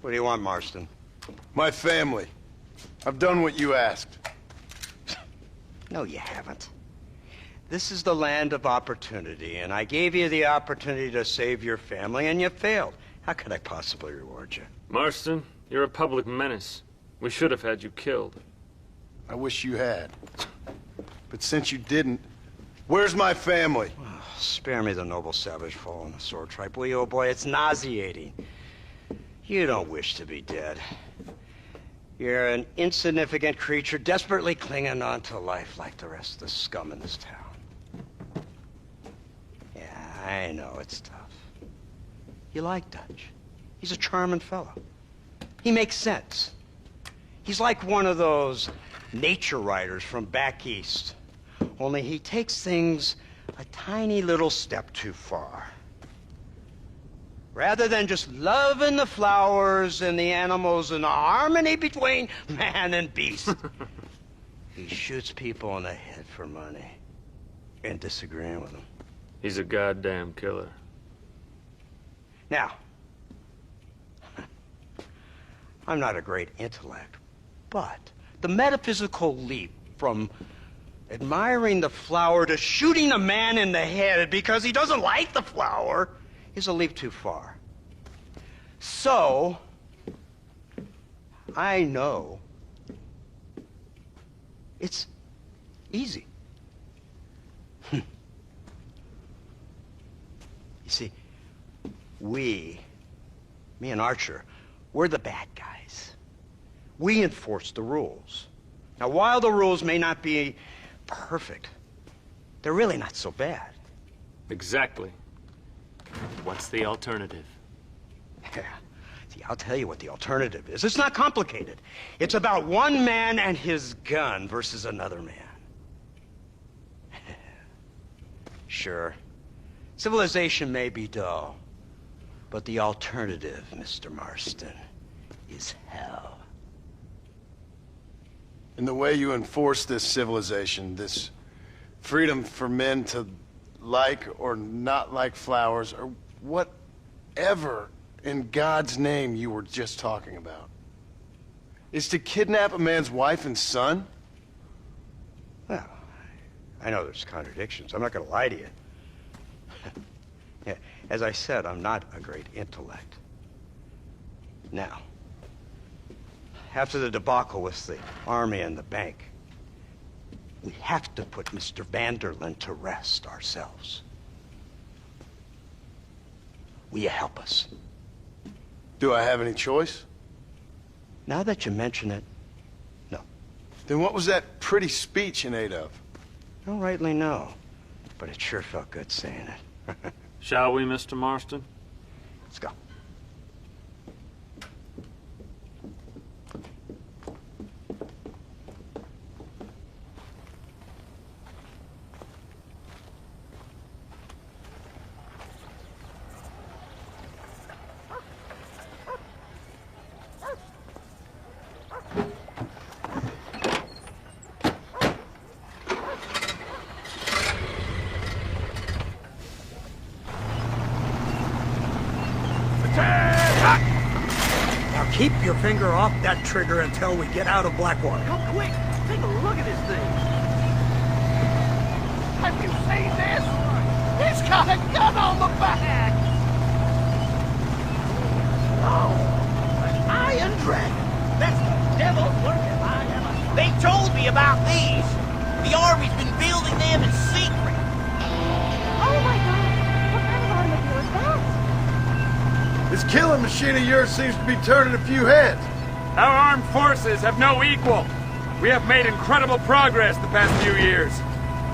What do you want, Marston? My family. I've done what you asked. No, you haven't. This is the land of opportunity, and I gave you the opportunity to save your family, and you failed. How could I possibly reward you? Marston, you're a public menace. We should have had you killed. I wish you had. But since you didn't, where's my family? Oh, spare me the noble savage fall on the sword tripe, will you, old boy? It's nauseating. You don't wish to be dead. You're an insignificant creature desperately clinging on to life like the rest of the scum in this town. Yeah, I know it's tough. You like Dutch. He's a charming fellow. He makes sense. He's like one of those nature writers from back east. Only he takes things a tiny little step too far. Rather than just loving the flowers and the animals and the harmony between man and beast, he shoots people in the head for money and disagreeing with them. He's a goddamn killer. Now, I'm not a great intellect, but the metaphysical leap from admiring the flower to shooting a man in the head because he doesn't like the flower is a leap too far. So, I know it's easy. You see, me and Archer, we're the bad guys. We enforce the rules. Now, while the rules may not be perfect, they're really not so bad. Exactly. What's the alternative? Yeah. See, I'll tell you what the alternative is. It's not complicated. It's about one man and his gun versus another man. Sure, civilization may be dull, but the alternative, Mr. Marston, is hell. And the way you enforce this civilization, this freedom for men to like or not like flowers, or whatever in God's name you were just talking about, is to kidnap a man's wife and son? Well, I know there's contradictions. I'm not going to lie to you. Yeah, as I said, I'm not a great intellect. Now, after the debacle with the army and the bank, we have to put Mr. Vanderlyn to rest ourselves. Will you help us? Do I have any choice? Now that you mention it, no. Then what was that pretty speech in aid of? I don't rightly know, but it sure felt good saying it. Shall we, Mr. Marston? Let's go. Keep your finger off that trigger until we get out of Blackwater. Come quick! Take a look at this thing! Have you seen this? He's got a gun on the back! Oh, an Iron Dragon! That's the devil's work if I ever... They told me about these. The Army's been building them in secret. Oh my God! What kind of automobile is that? This killing machine of yours seems to be turning a few heads. Our armed forces have no equal. We have made incredible progress the past few years.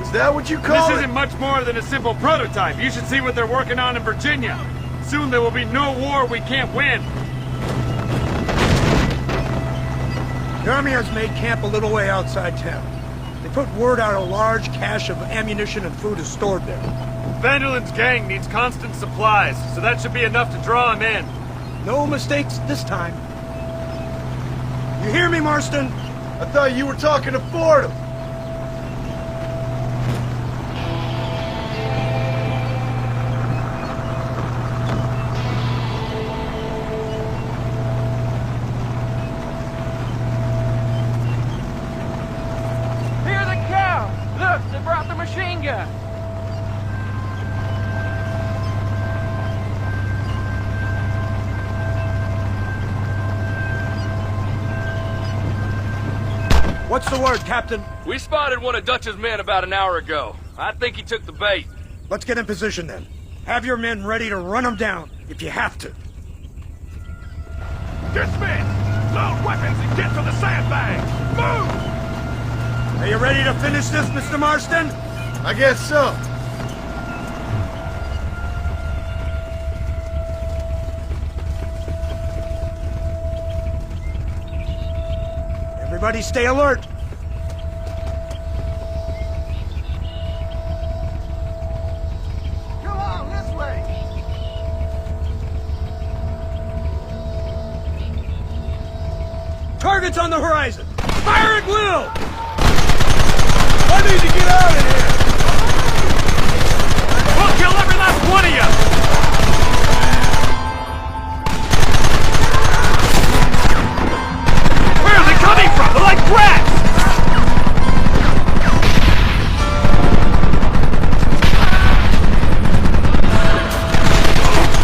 Is that what you call This it? isn't much more than a simple prototype. You should see what they're working on in Virginia. Soon there will be no war we can't win. The Army has made camp a little way outside town. They put word out a large cache of ammunition and food is stored there. Vanderlyn's gang needs constant supplies, so that should be enough to draw him in. No mistakes this time. You hear me, Marston? I thought you were talking to Fordham. ya! What's the word, Captain? We spotted one of Dutch's men about an hour ago. I think he took the bait. Let's get in position then. Have your men ready to run them down, if you have to. Dismiss! Load weapons and get to the sandbags! Move! Are you ready to finish this, Mr. Marston? I guess so. Everybody stay alert. Come on, this way! Targets on the horizon. Fire at will! I need to get out of here! We'll kill every last one of you! Where's it coming from? They're like rats!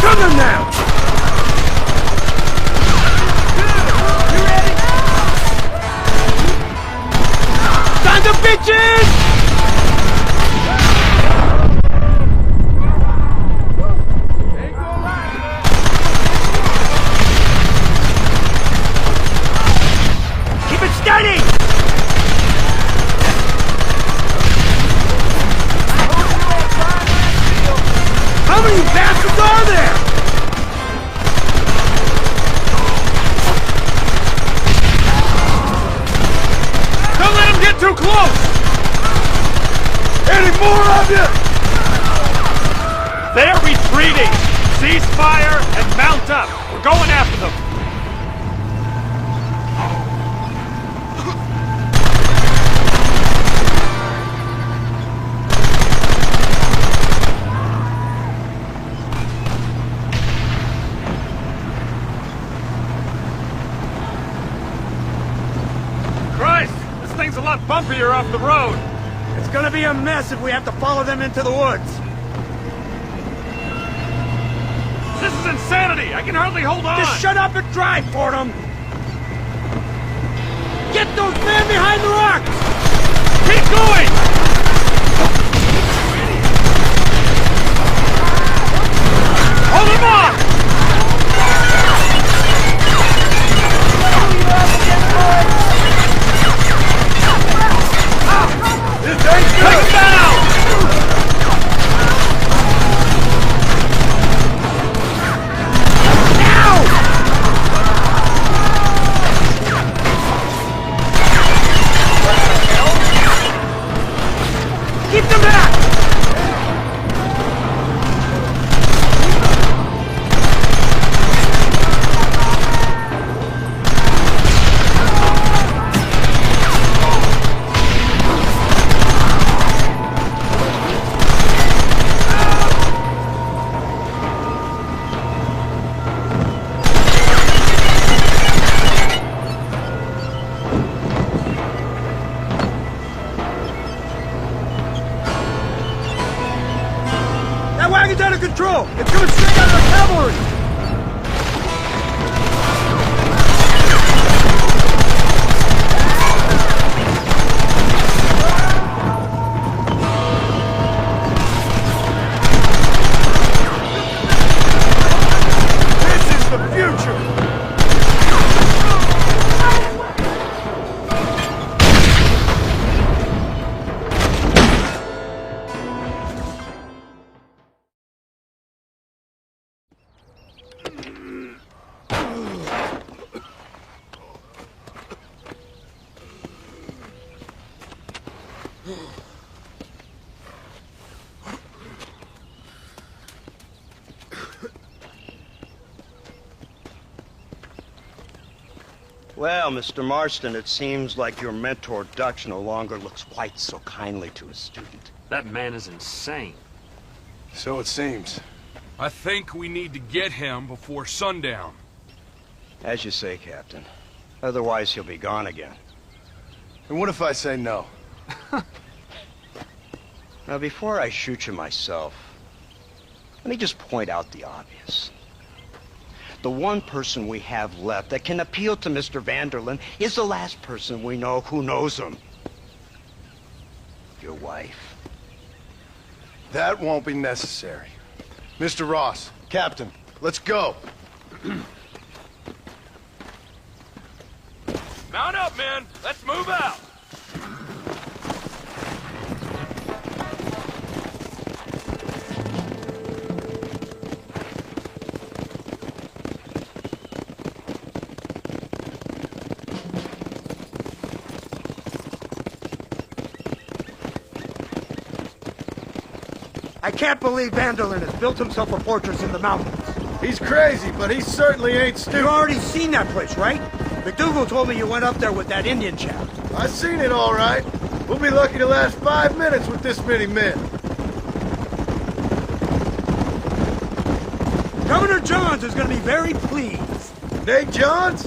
Kill them now! You ready? Sons of bitches! Keep it steady! How many bastards are there? Don't let him get too close! Any more of you? They're retreating! Cease fire and mount up! We're going after them! Christ! This thing's a lot bumpier off the road! It's gonna be a mess if we have to follow them into the woods. This is insanity! I can hardly hold on! Just shut up and drive, Fordham! Get those men behind the rocks! Keep going! Hold him off! Take him down! Keep them back! That wagon's out of control! It's coming straight out of the cavalry! This is the future! Well, Mr. Marston, it seems like your mentor Dutch no longer looks quite so kindly to his student. That man is insane. So it seems. I think we need to get him before sundown. As you say, Captain. Otherwise, he'll be gone again. And what if I say no? Now, before I shoot you myself, let me just point out the obvious. The one person we have left that can appeal to Mr. Vanderlyn is the last person we know who knows him. Your wife. That won't be necessary. Mr. Ross, Captain, let's go. Mount up, men. Let's move out. I can't believe Vanderlyn has built himself a fortress in the mountains. He's crazy, but he certainly ain't stupid. You've already seen that place, right? McDougal told me you went up there with that Indian chap. I seen it all right. We'll be lucky to last 5 minutes with this many men. Governor Johns is going to be very pleased. Nate Johns?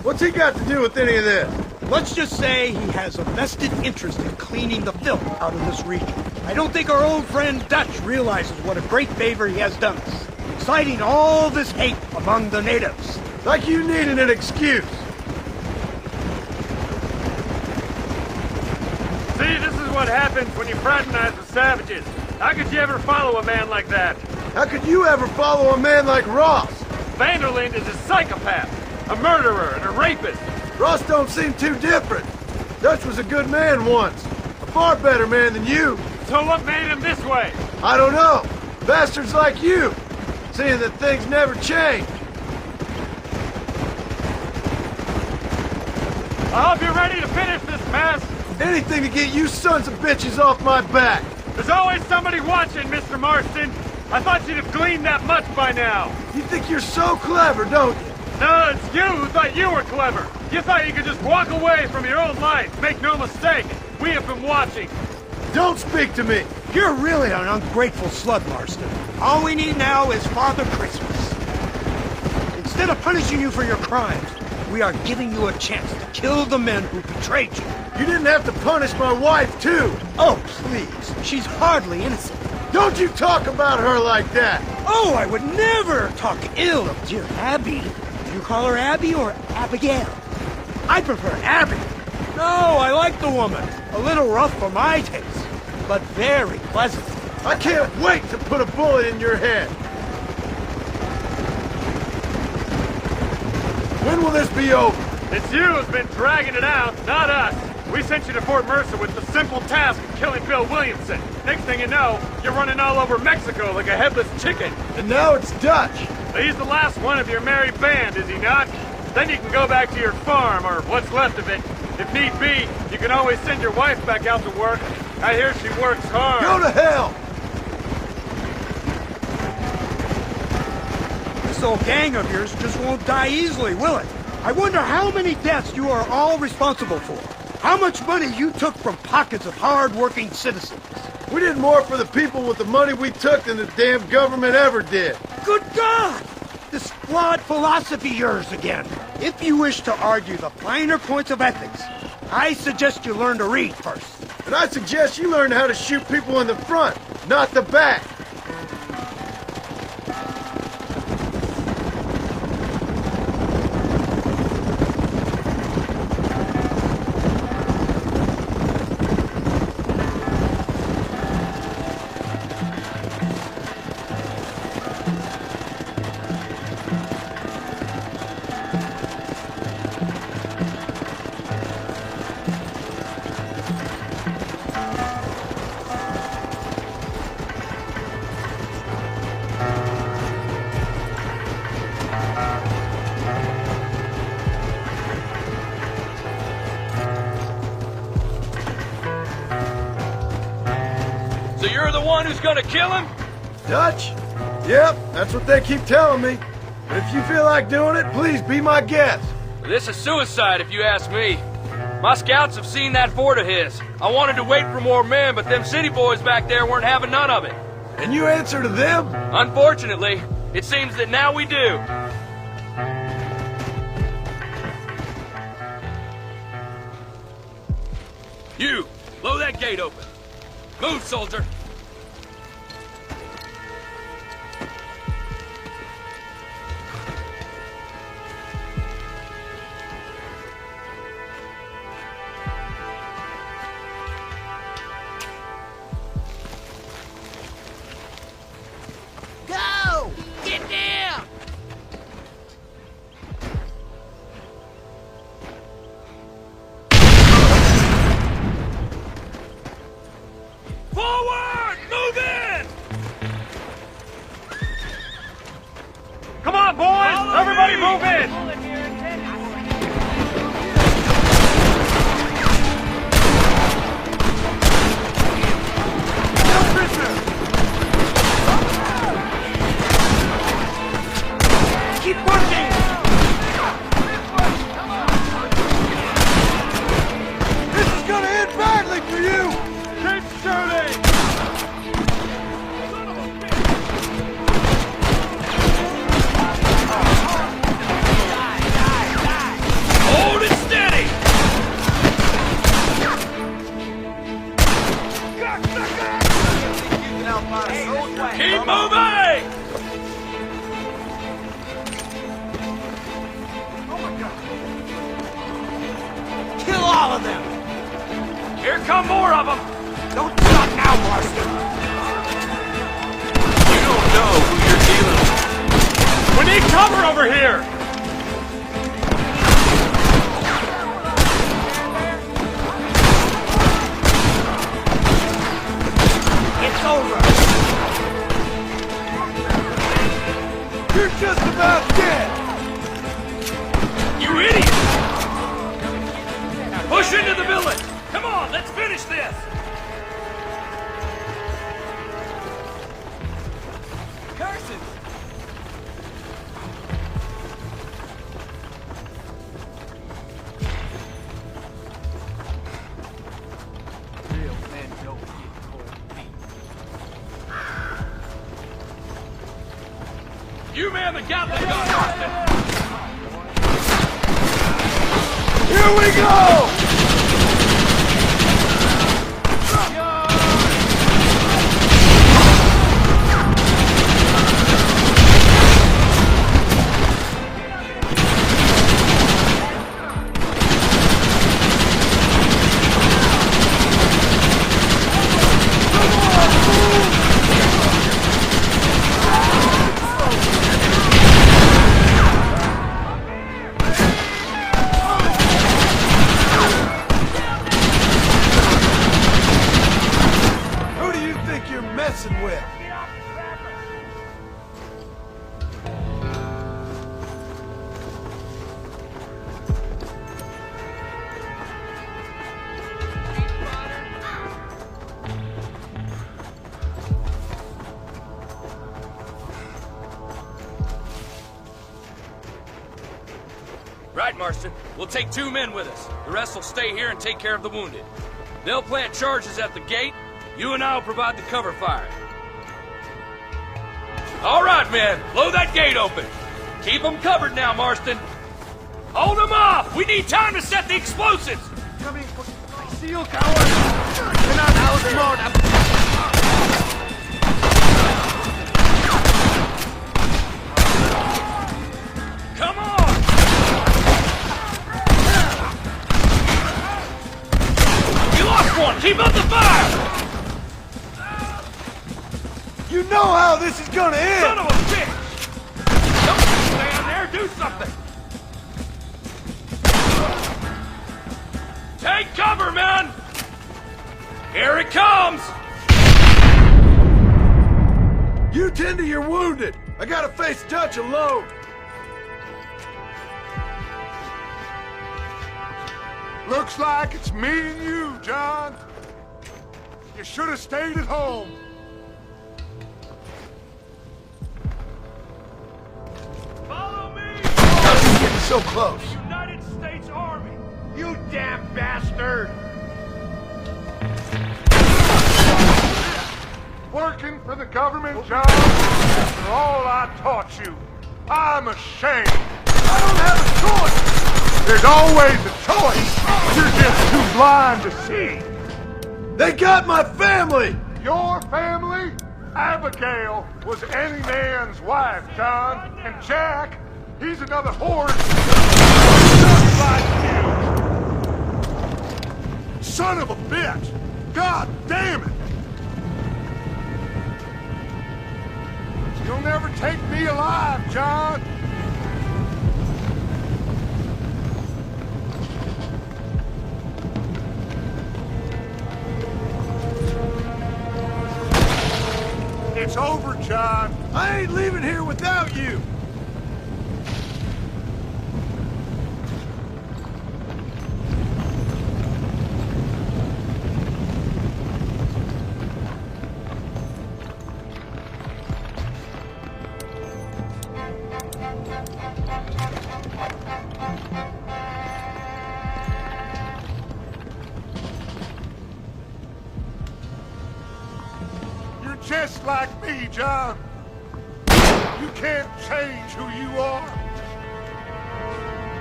What's he got to do with any of this? Let's just say he has a vested interest in cleaning the filth out of this region. I don't think our old friend Dutch realizes what a great favor he has done us, inciting all this hate among the natives. Like you needed an excuse. See, this is what happens when you fraternize with savages. How could you ever follow a man like that? How could you ever follow a man like Ross? Vanderlyn is a psychopath, a murderer, and a rapist. Ross don't seem too different. Dutch was a good man once. A far better man than you. So what made him this way? I don't know. Bastards like you. Seeing that things never change. I hope you're ready to finish this mess. Anything to get you sons of bitches off my back. There's always somebody watching, Mr. Marston. I thought you'd have gleaned that much by now. You think you're so clever, don't you? No, it's you who thought you were clever. You thought you could just walk away from your own life. Make no mistake. We have been watching. Don't speak to me. You're really an ungrateful slut, Marston. All we need now is Father Christmas. Instead of punishing you for your crimes, we are giving you a chance to kill the men who betrayed you. You didn't have to punish my wife, too. Oh, please. She's hardly innocent. Don't you talk about her like that. Oh, I would never talk ill of dear Abby. Do you call her Abby or Abigail? I prefer Abby. No, I like the woman. A little rough for my taste, but very pleasant. I can't wait to put a bullet in your head. When will this be over? It's you who's been dragging it out, not us. We sent you to Fort Mercer with the simple task of killing Bill Williamson. Next thing you know, you're running all over Mexico like a headless chicken. And now it's Dutch. He's the last one of your merry band, is he not? Then you can go back to your farm, or what's left of it. If need be, you can always send your wife back out to work. I hear she works hard. Go to hell! This old gang of yours just won't die easily, will it? I wonder how many deaths you are all responsible for. How much money you took from pockets of hard-working citizens. We did more for the people with the money we took than the damn government ever did. Good God! This flawed philosophy yours again. If you wish to argue the finer points of ethics, I suggest you learn to read first. And I suggest you learn how to shoot people in the front, not the back. So you're the one who's gonna kill him? Dutch? Yep, that's what they keep telling me. But if you feel like doing it, please be my guest. This is suicide, if you ask me. My scouts have seen that fort of his. I wanted to wait for more men, but them city boys back there weren't having none of it. And you answer to them? Unfortunately, it seems that now we do. You, blow that gate open. Move, soldier! Go! Get down! Forward! Move in! Come on, boys! Everybody move in! No prisoner! Keep working! This is gonna end badly for you! Keep shooting! Hold it steady! Keep moving! Kill all of them! Here come more of them! Don't stop now, Marston! You don't know who you're dealing with. We need cover over here! It's over! You're just about dead! You idiot! Push into the village! Come on, let's finish this! Curses! Real men don't get cold feet. You man the Gatling gun, Marston! Here we go! Right, Marston. We'll take 2 men with us. The rest will stay here and take care of the wounded. They'll plant charges at the gate. You and I will provide the cover fire. All right, men. Blow that gate open. Keep them covered now, Marston. Hold them off! We need time to set the explosives! Come in, I see you, coward! You're not outsmart! Come on! You lost one! Keep up the fire! You know how this is gonna end! Son of a bitch! Don't just stand there! Do something! Take cover, men! Here it comes! You tend to your wounded! I gotta face Dutch alone! Looks like it's me and you, John. You should have stayed at home. Follow me! How's he getting so close? United States Army! You damn bastard! Working for the government, John? After all I taught you, I'm ashamed. I don't have a choice. There's always a choice. You're just too blind to see. They got my family! Your family? Abigail was any man's wife, John. And Jack, he's another horse just like you. Son of a bitch! God damn it! You'll never take me alive, John! It's over, John. I ain't leaving here without you! Just like me, John. You can't change who you are.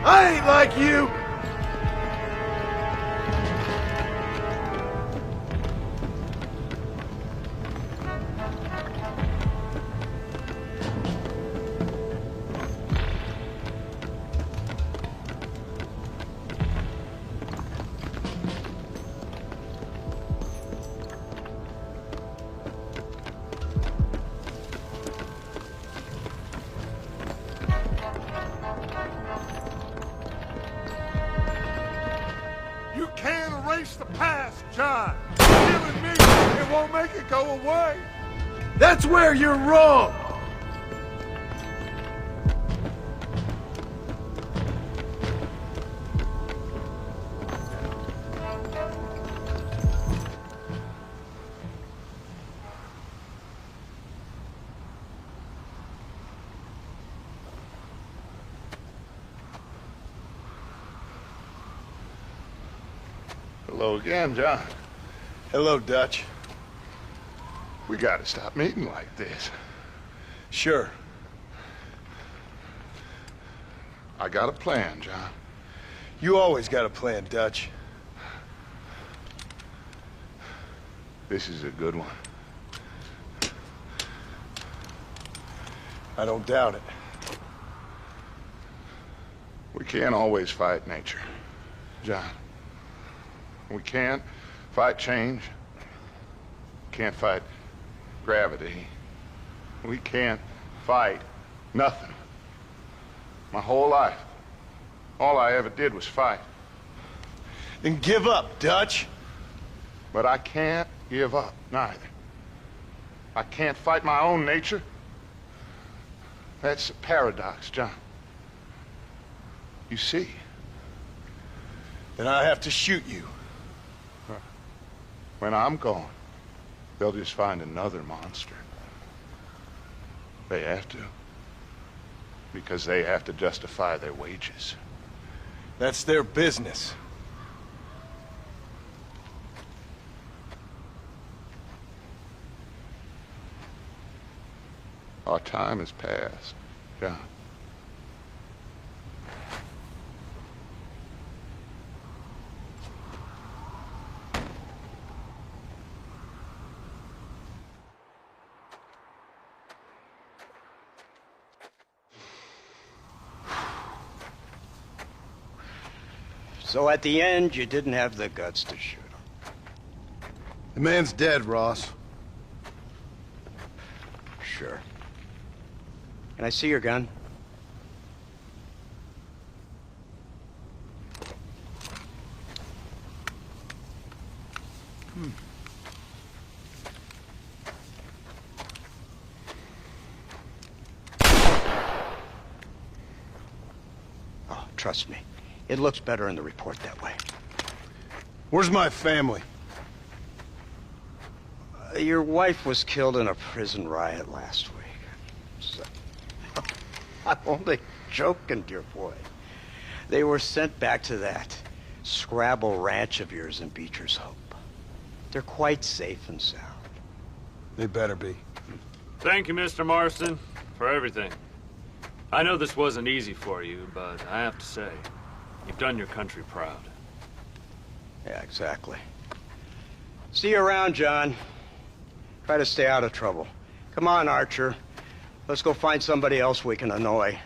I ain't like you! You can't erase the past, John. Killing me, it won't make it go away. That's where you're wrong! Hello again, John. Hello, Dutch. We gotta stop meeting like this. Sure. I got a plan, John. You always got a plan, Dutch. This is a good one. I don't doubt it. We can't always fight nature, John. We can't fight change. Can't fight gravity. We can't fight nothing. My whole life, all I ever did was fight. Then give up, Dutch. But I can't give up, neither. I can't fight my own nature. That's a paradox, John. You see? Then I have to shoot you. When I'm gone, they'll just find another monster. They have to. Because they have to justify their wages. That's their business. Our time has passed, John. So at the end, you didn't have the guts to shoot him. The man's dead, Ross. Sure. Can I see your gun? Oh, trust me. It looks better in the report that way. Where's my family? Your wife was killed in a prison riot last week. So, I'm only joking, dear boy. They were sent back to that Scrabble ranch of yours in Beecher's Hope. They're quite safe and sound. They better be. Thank you, Mr. Marston, for everything. I know this wasn't easy for you, but I have to say, you've done your country proud. Yeah, exactly. See you around, John. Try to stay out of trouble. Come on, Archer. Let's go find somebody else we can annoy.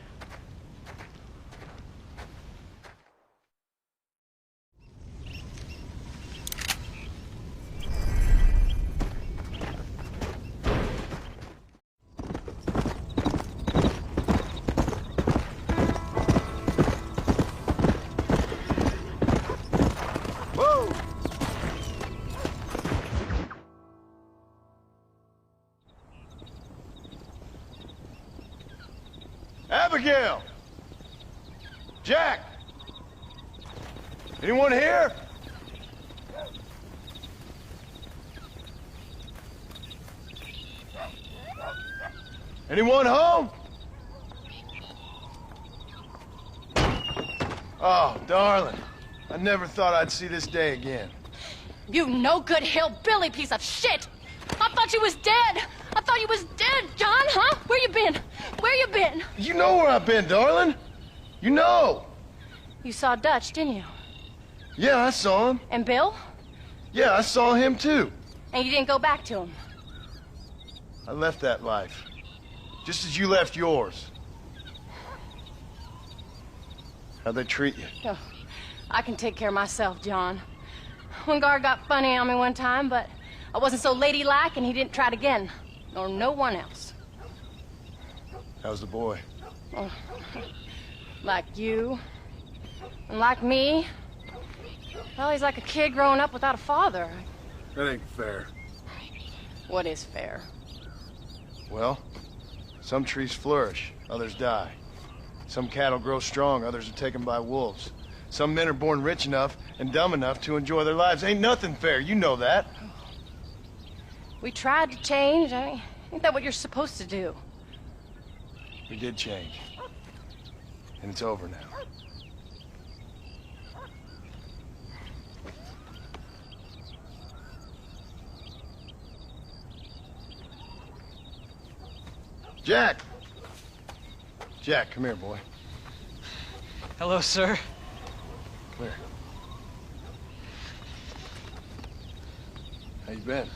Abigail! Jack! Anyone here? Anyone home? Oh, darling. I never thought I'd see this day again. You no-good hillbilly piece of shit! I thought you was dead! I thought you was dead, John, huh? Where you been? Where you been? You know where I've been, darling. You know. You saw Dutch, didn't you? Yeah, I saw him. And Bill? Yeah, I saw him too. And you didn't go back to him? I left that life. Just as you left yours. How'd they treat you? Oh, I can take care of myself, John. One guard got funny on me one time, but I wasn't so ladylike and he didn't try it again. Nor no one else. How's the boy? Oh, like you. And like me. Well, he's like a kid growing up without a father. That ain't fair. What is fair? Well, some trees flourish, others die. Some cattle grow strong, others are taken by wolves. Some men are born rich enough and dumb enough to enjoy their lives. Ain't nothing fair, you know that. We tried to change. Ain't that what you're supposed to do? We did change. And it's over now. Jack! Jack, come here, boy. Hello, sir. Come here. How you been?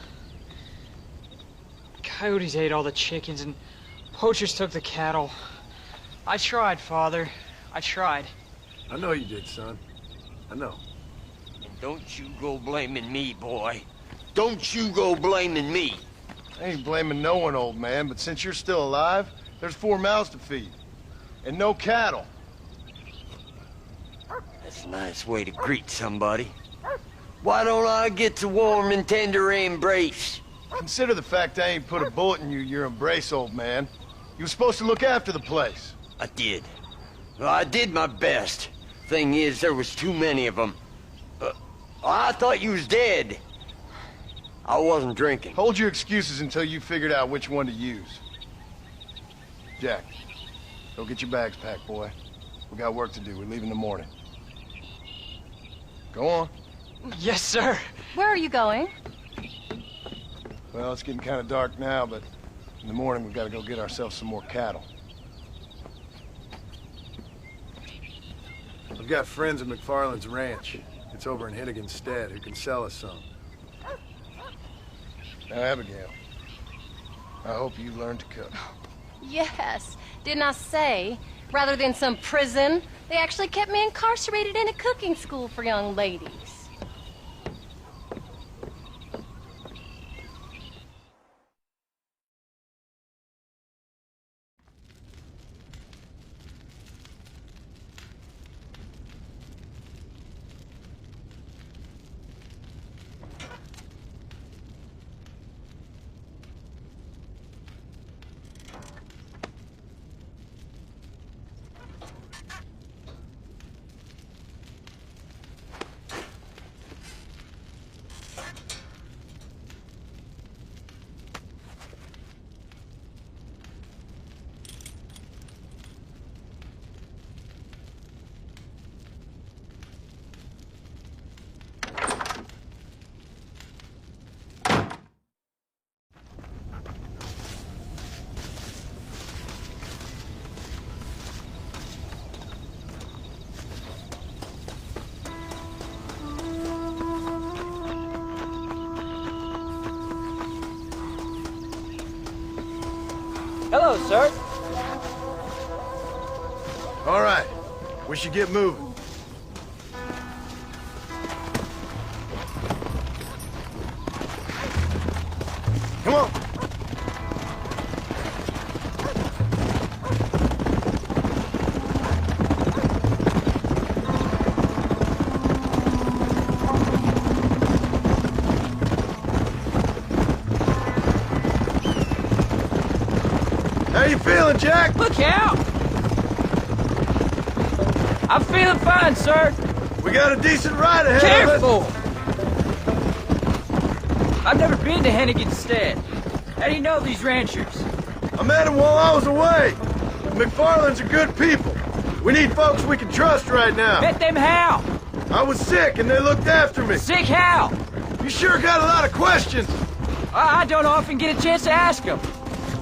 Coyotes ate all the chickens and poachers took the cattle. I tried, Father. I tried. I know you did, son. I know. And don't you go blaming me, boy. Don't you go blaming me. I ain't blaming no one, old man, but since you're still alive, there's 4 mouths to feed. And no cattle. That's a nice way to greet somebody. Why don't I get the warm and tender embrace? Consider the fact I ain't put a bullet in your embrace, old man. You were supposed to look after the place. I did. Well, I did my best. Thing is, there was too many of them. I thought you was dead. I wasn't drinking. Hold your excuses until you figured out which one to use. Jack, go get your bags packed, boy. We got work to do. We leave in the morning. Go on. Yes, sir. Where are you going? Well, it's getting kind of dark now, but in the morning we've got to go get ourselves some more cattle. I've got friends at McFarland's ranch. It's over in Hennigan's Stead who can sell us some. Now, Abigail, I hope you learn to cook. Yes. Didn't I say, rather than some prison, they actually kept me incarcerated in a cooking school for young ladies. Hello, sir. All right, we should get moving. Come on. How you feeling, Jack? Look out! I'm feeling fine, sir. We got a decent ride ahead Careful! of us. I've never been to Hennigan's Stead. How do you know these ranchers? I met him while I was away. McFarland's are good people. We need folks we can trust right now. Met them how? I was sick and they looked after me. Sick how? You sure got a lot of questions. I don't often get a chance to ask them.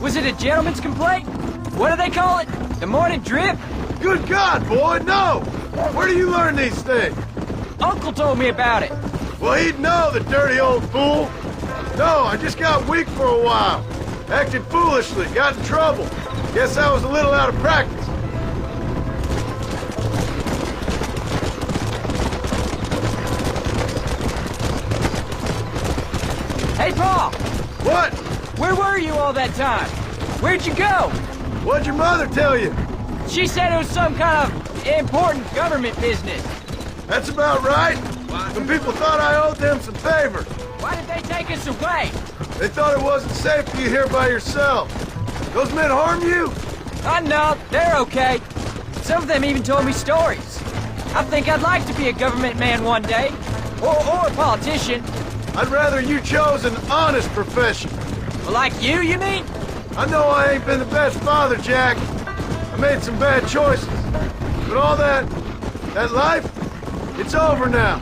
Was it a gentleman's complaint? What do they call it? The morning drip? Good God, boy, no! Where do you learn these things? Uncle told me about it. Well, he'd know, the dirty old fool. No, I just got weak for a while. Acted foolishly, got in trouble. Guess I was a little out of practice. Hey, Paul! What? Where were you all that time? Where'd you go? What'd your mother tell you? She said it was some kind of important government business. That's about right. Some people thought I owed them some favors. Why did they take us away? They thought it wasn't safe for you here by yourself. Those men harm you? No, they're okay. Some of them even told me stories. I think I'd like to be a government man one day. Or a politician. I'd rather you chose an honest profession. Well, like you mean? I know I ain't been the best father, Jack. I made some bad choices. But all that life, it's over now.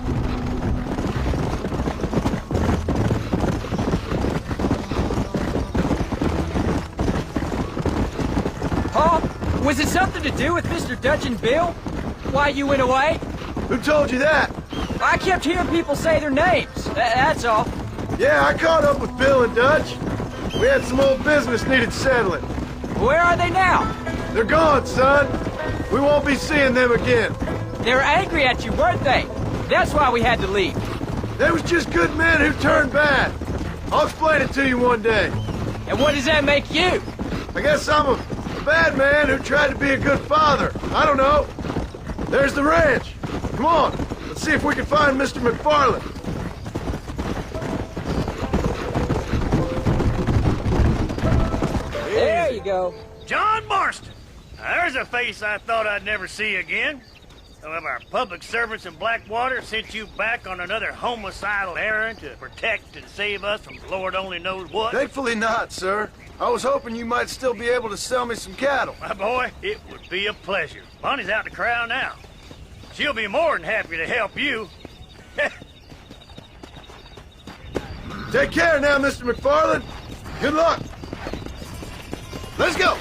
Paul, was it something to do with Mr. Dutch and Bill? Why you went away? Who told you that? I kept hearing people say their names. That's all. Yeah, I caught up with Bill and Dutch. We had some old business needed settling. Where are they now? They're gone, son. We won't be seeing them again. They were angry at you, weren't they? That's why we had to leave. They was just good men who turned bad. I'll explain it to you one day. And what does that make you? I guess I'm a bad man who tried to be a good father. I don't know. There's the ranch. Come on, let's see if we can find Mr. McFarland. There you go. John Marston. Now, there's a face I thought I'd never see again. Some of our public servants in Blackwater sent you back on another homicidal errand to protect and save us from Lord only knows what. Thankfully not, sir. I was hoping you might still be able to sell me some cattle. My boy, it would be a pleasure. Bonnie's out to corral now. She'll be more than happy to help you. Take care now, Mr. McFarland. Good luck. Let's go.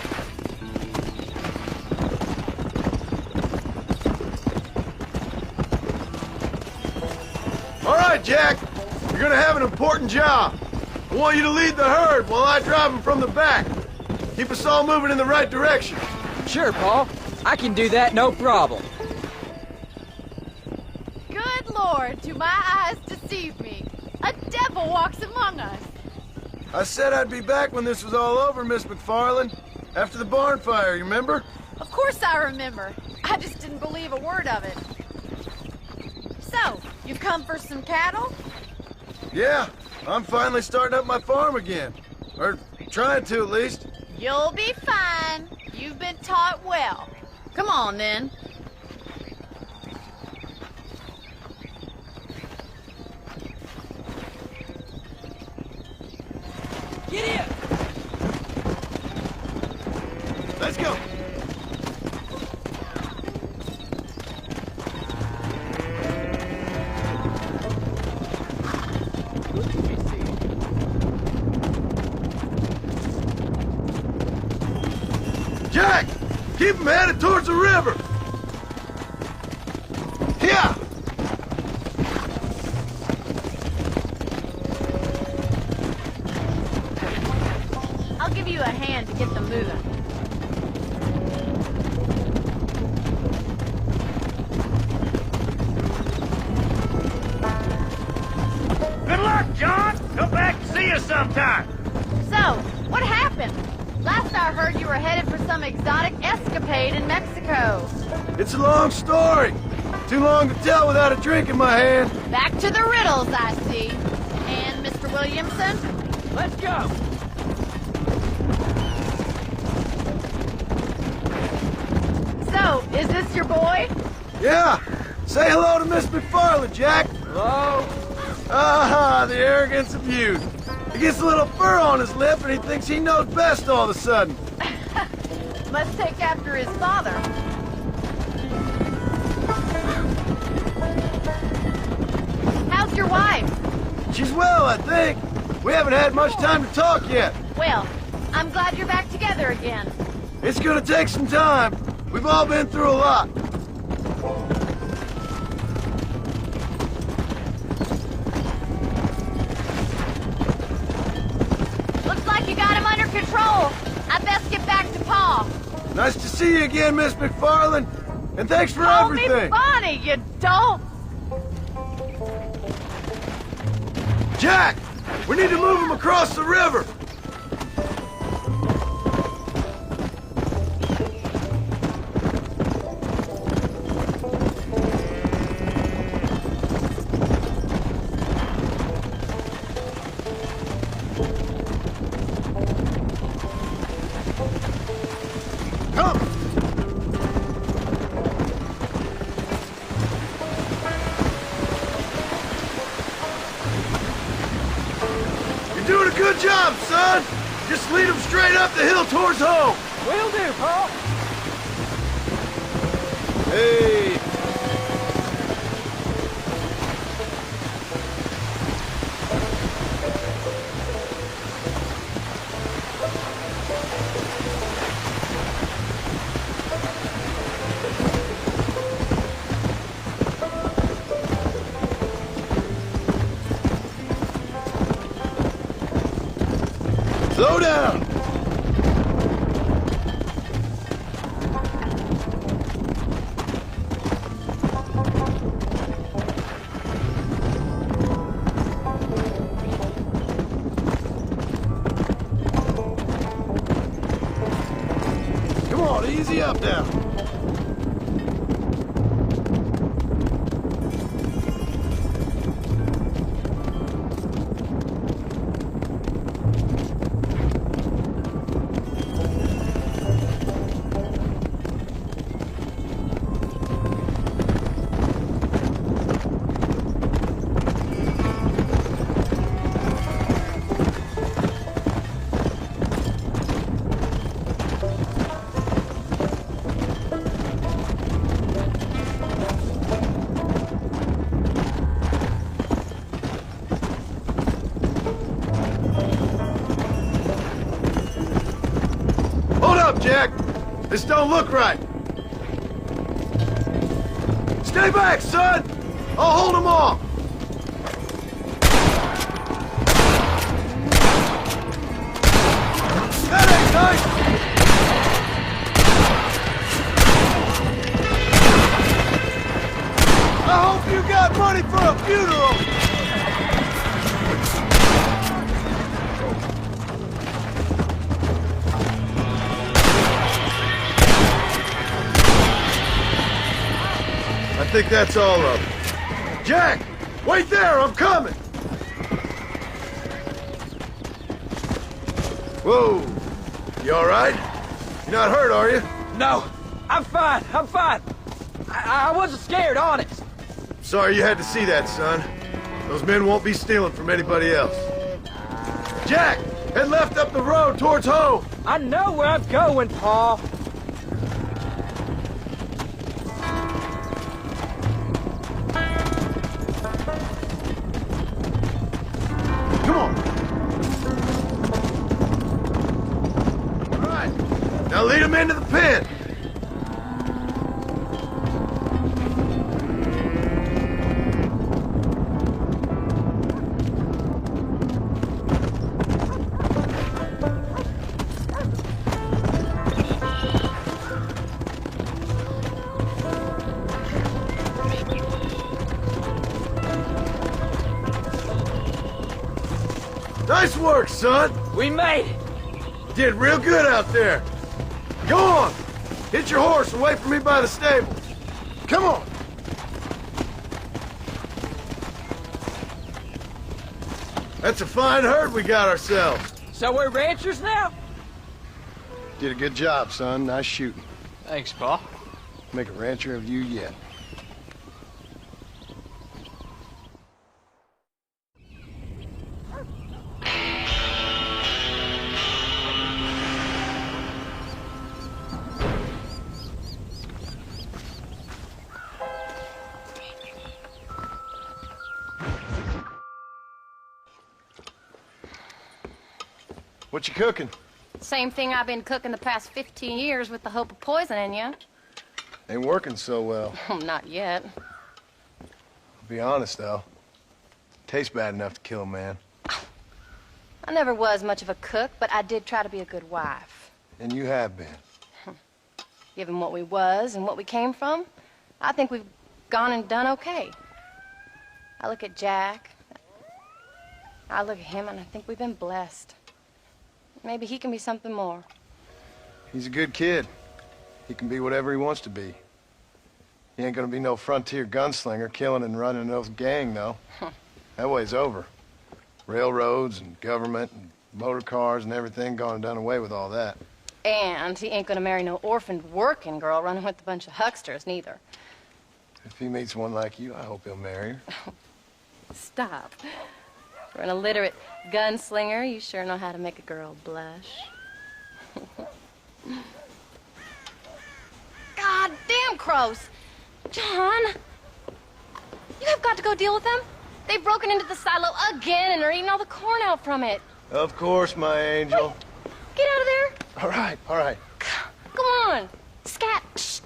All right, Jack. You're gonna have an important job. I want you to lead the herd while I drive them from the back. Keep us all moving in the right direction. Sure, Paul. I can do that, no problem. Good Lord, do my eyes deceive me? A devil walks among us. I said I'd be back when this was all over, Miss McFarland. After the barn fire, you remember? Of course I remember. I just didn't believe a word of it. So, you've come for some cattle? Yeah, I'm finally starting up my farm again. Or trying to, at least. You'll be fine. You've been taught well. Come on, then. Get in! Let's go. Jack, keep him headed towards the river. Here. I'll give you a hand. can to get them moving. Good luck, John. Come back and see us sometime. So, what happened? Last I heard you were headed for some exotic escapade in Mexico. It's a long story. Too long to tell without a drink in my hand. Back to the riddles, I see. And Mr. Williamson? Let's go! So, is this your boy? Yeah. Say hello to Miss McFarland, Jack. Hello? Ah, the arrogance of youth. He gets a little fur on his lip and he thinks he knows best all of a sudden. Must take after his father. How's your wife? She's well, I think. We haven't had much time to talk yet. Well, I'm glad you're back together again. It's gonna take some time. We've all been through a lot. Looks like you got him under control. I best get back to Pa. Nice to see you again, Miss McFarland. And thanks for Call everything. me Bonnie, you dope. Jack! We need to move him across the river. Come! You're doing a good job, son! Just lead him straight up the hill towards home! Will do, Paul. Hey! Slow down! Come on, easy up now. Hold up, Jack! This don't look right! Stay back, son! I'll hold them off! That ain't nice! I hope you got money for a funeral! I think that's all of it. Jack! Wait there! I'm coming! Whoa! You alright? You're not hurt, are you? No, I'm fine. I'm fine. I wasn't scared, honest. Sorry you had to see that, son. Those men won't be stealing from anybody else. Jack! Head left up the road towards home! I know where I'm going, Paul. Come on! All right, now lead him into the pen! Nice work, son. We made it. Did real good out there. Go on. Hit your horse and wait for me by the stable. Come on. That's a fine herd we got ourselves. So we're ranchers now? Did a good job, son. Nice shooting. Thanks, Pa. Make a rancher of you yet. What you cooking? Same thing I've been cooking the past 15 years with the hope of poisoning you. Ain't working so well. Not yet. I'll be honest, though. Tastes bad enough to kill a man. I never was much of a cook, but I did try to be a good wife. And you have been. Given what we was and what we came from, I think we've gone and done okay. I look at Jack. I look at him, and I think we've been blessed. Maybe he can be something more. He's a good kid. He can be whatever he wants to be. He ain't gonna be no frontier gunslinger killing and running no gang, though. That way's over. Railroads and government and motor cars and everything gone and done away with all that. And he ain't gonna marry no orphaned working girl running with a bunch of hucksters, neither. If he meets one like you, I hope he'll marry her. Stop. For an illiterate gunslinger, you sure know how to make a girl blush. God damn crows! John! You have got to go deal with them. They've broken into the silo again and are eating all the corn out from it. Of course, my angel. Wait, get out of there! All right, all right. Come on! Scat! Shh.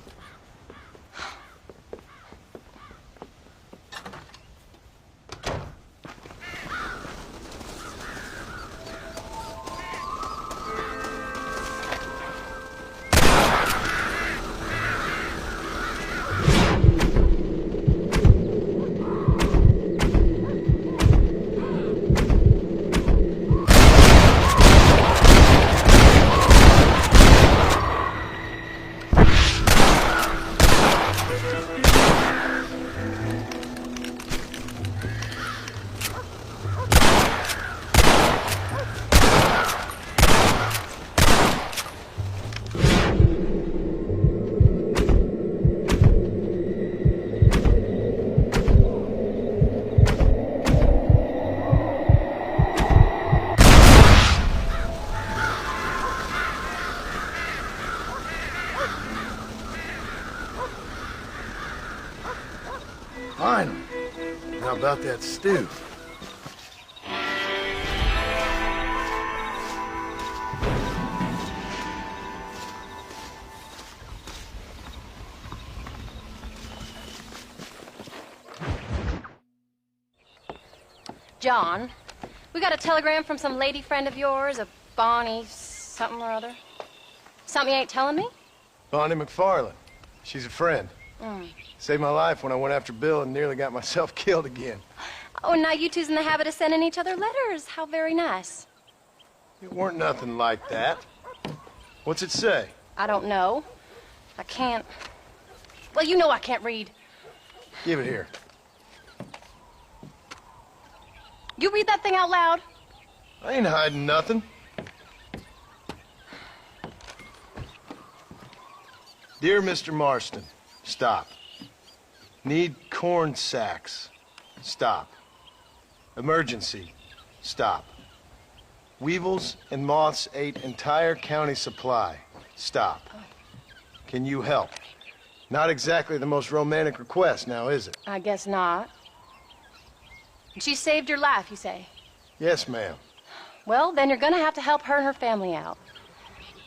Finally. How about that stew? John, we got a telegram from some lady friend of yours, a Bonnie something or other. Something you ain't telling me? Bonnie McFarland. She's a friend. Saved my life when I went after Bill and nearly got myself killed again. Oh, and now you two's in the habit of sending each other letters. How very nice. It weren't nothing like that. What's it say? I don't know. I can't... Well, you know I can't read. Give it here. You read that thing out loud? I ain't hiding nothing. Dear Mr. Marston, stop. Need corn sacks. Stop. Emergency. Stop. Weevils and moths ate entire county supply. Stop. Can you help? Not exactly the most romantic request now, is it? I guess not. She saved your life, you say? Yes, ma'am. Well, then you're gonna have to help her and her family out.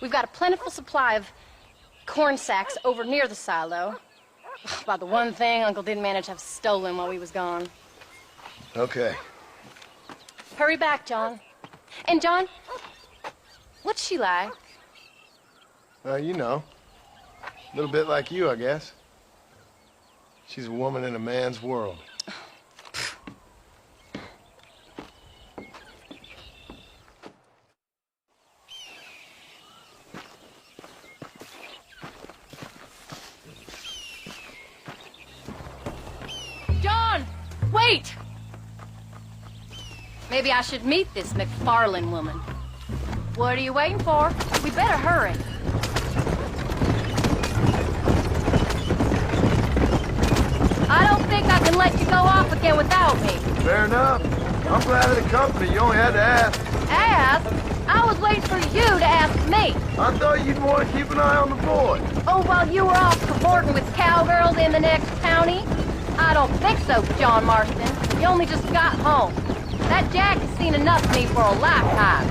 We've got a plentiful supply of corn sacks over near the silo. About the one thing Uncle didn't manage to have stolen while we was gone. Okay. Hurry back, John. And John, what's she like? You know. A little bit like you, I guess. She's a woman in a man's world. Wait! Maybe I should meet this McFarlane woman. What are you waiting for? We better hurry. I don't think I can let you go off again without me. Fair enough. I'm glad of the company. You only had to ask. Ask? I was waiting for you to ask me. I thought you'd want to keep an eye on the boy. Oh, while you were off cavorting with cowgirls in the next county? I don't think so, John Marston. You only just got home. That Jack has seen enough of me for a lifetime.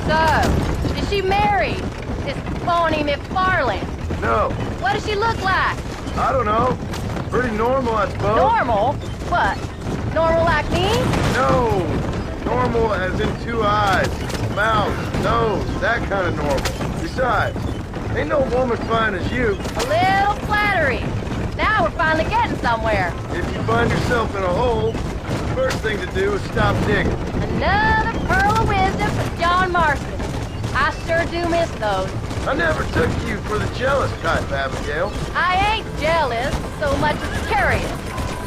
So, is she married? This phony McFarlane? No. What does she look like? I don't know. Pretty normal, I suppose. Normal? What? Normal like me? No. Normal as in 2 eyes, mouth, nose, that kind of normal. Besides, ain't no woman fine as you. A little flattery. Now we're finally getting somewhere. If you find yourself in a hole, the first thing to do is stop digging. Another pearl of wisdom from John Marston. I sure do miss those. I never took you for the jealous type, Abigail. I ain't jealous so much as curious.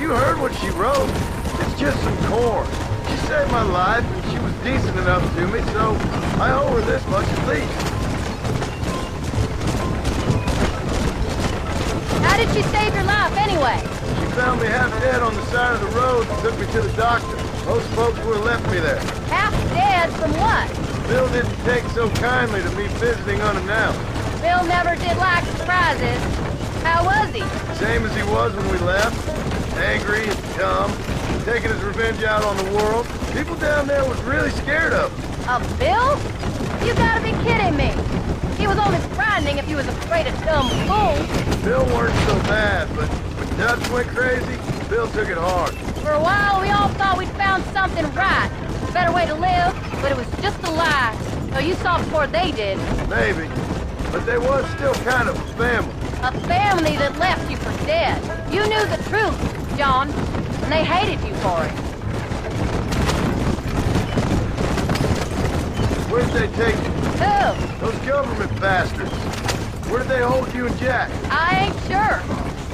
You heard what she wrote. It's just some corn. She saved my life, and she was decent enough to me, so I owe her this much at least. How did she save your life anyway? She found me half dead on the side of the road and took me to the doctor. Most folks would have left me there. Half dead from what? Bill didn't take so kindly to me visiting unannounced. Bill never did like surprises. How was he? Same as he was when we left. Angry and dumb. Taking his revenge out on the world. People down there was really scared of him. Of Bill? You gotta be kidding me. He was only frightening if he was afraid of dumb fools. Bill weren't so bad, but when Dutch went crazy, Bill took it hard. For a while, we all thought we'd found something right. A better way to live, but it was just a lie. So you saw before they did. Maybe. But they was still kind of a family. A family that left you for dead. You knew the truth, John, and they hated you for it. Where'd they take you? Who? Those government bastards. Where did they hold you and Jack? I ain't sure.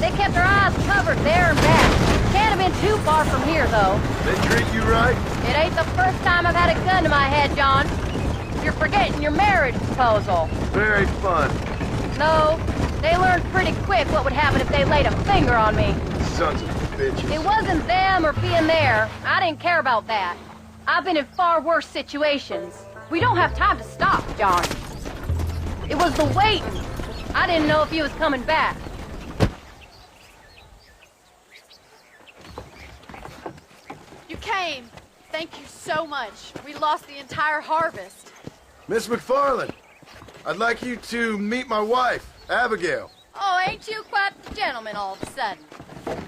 They kept their eyes covered there and back. Can't have been too far from here, though. They treat you right? It ain't the first time I've had a gun to my head, John. You're forgetting your marriage proposal. Very fun. No, they learned pretty quick what would happen if they laid a finger on me. Sons of bitches. It wasn't them or being there. I didn't care about that. I've been in far worse situations. We don't have time to stop, John. It was the waiting. I didn't know if he was coming back. You came. Thank you so much. We lost the entire harvest. Miss McFarlane, I'd like you to meet my wife, Abigail. Oh, ain't you quite the gentleman all of a sudden?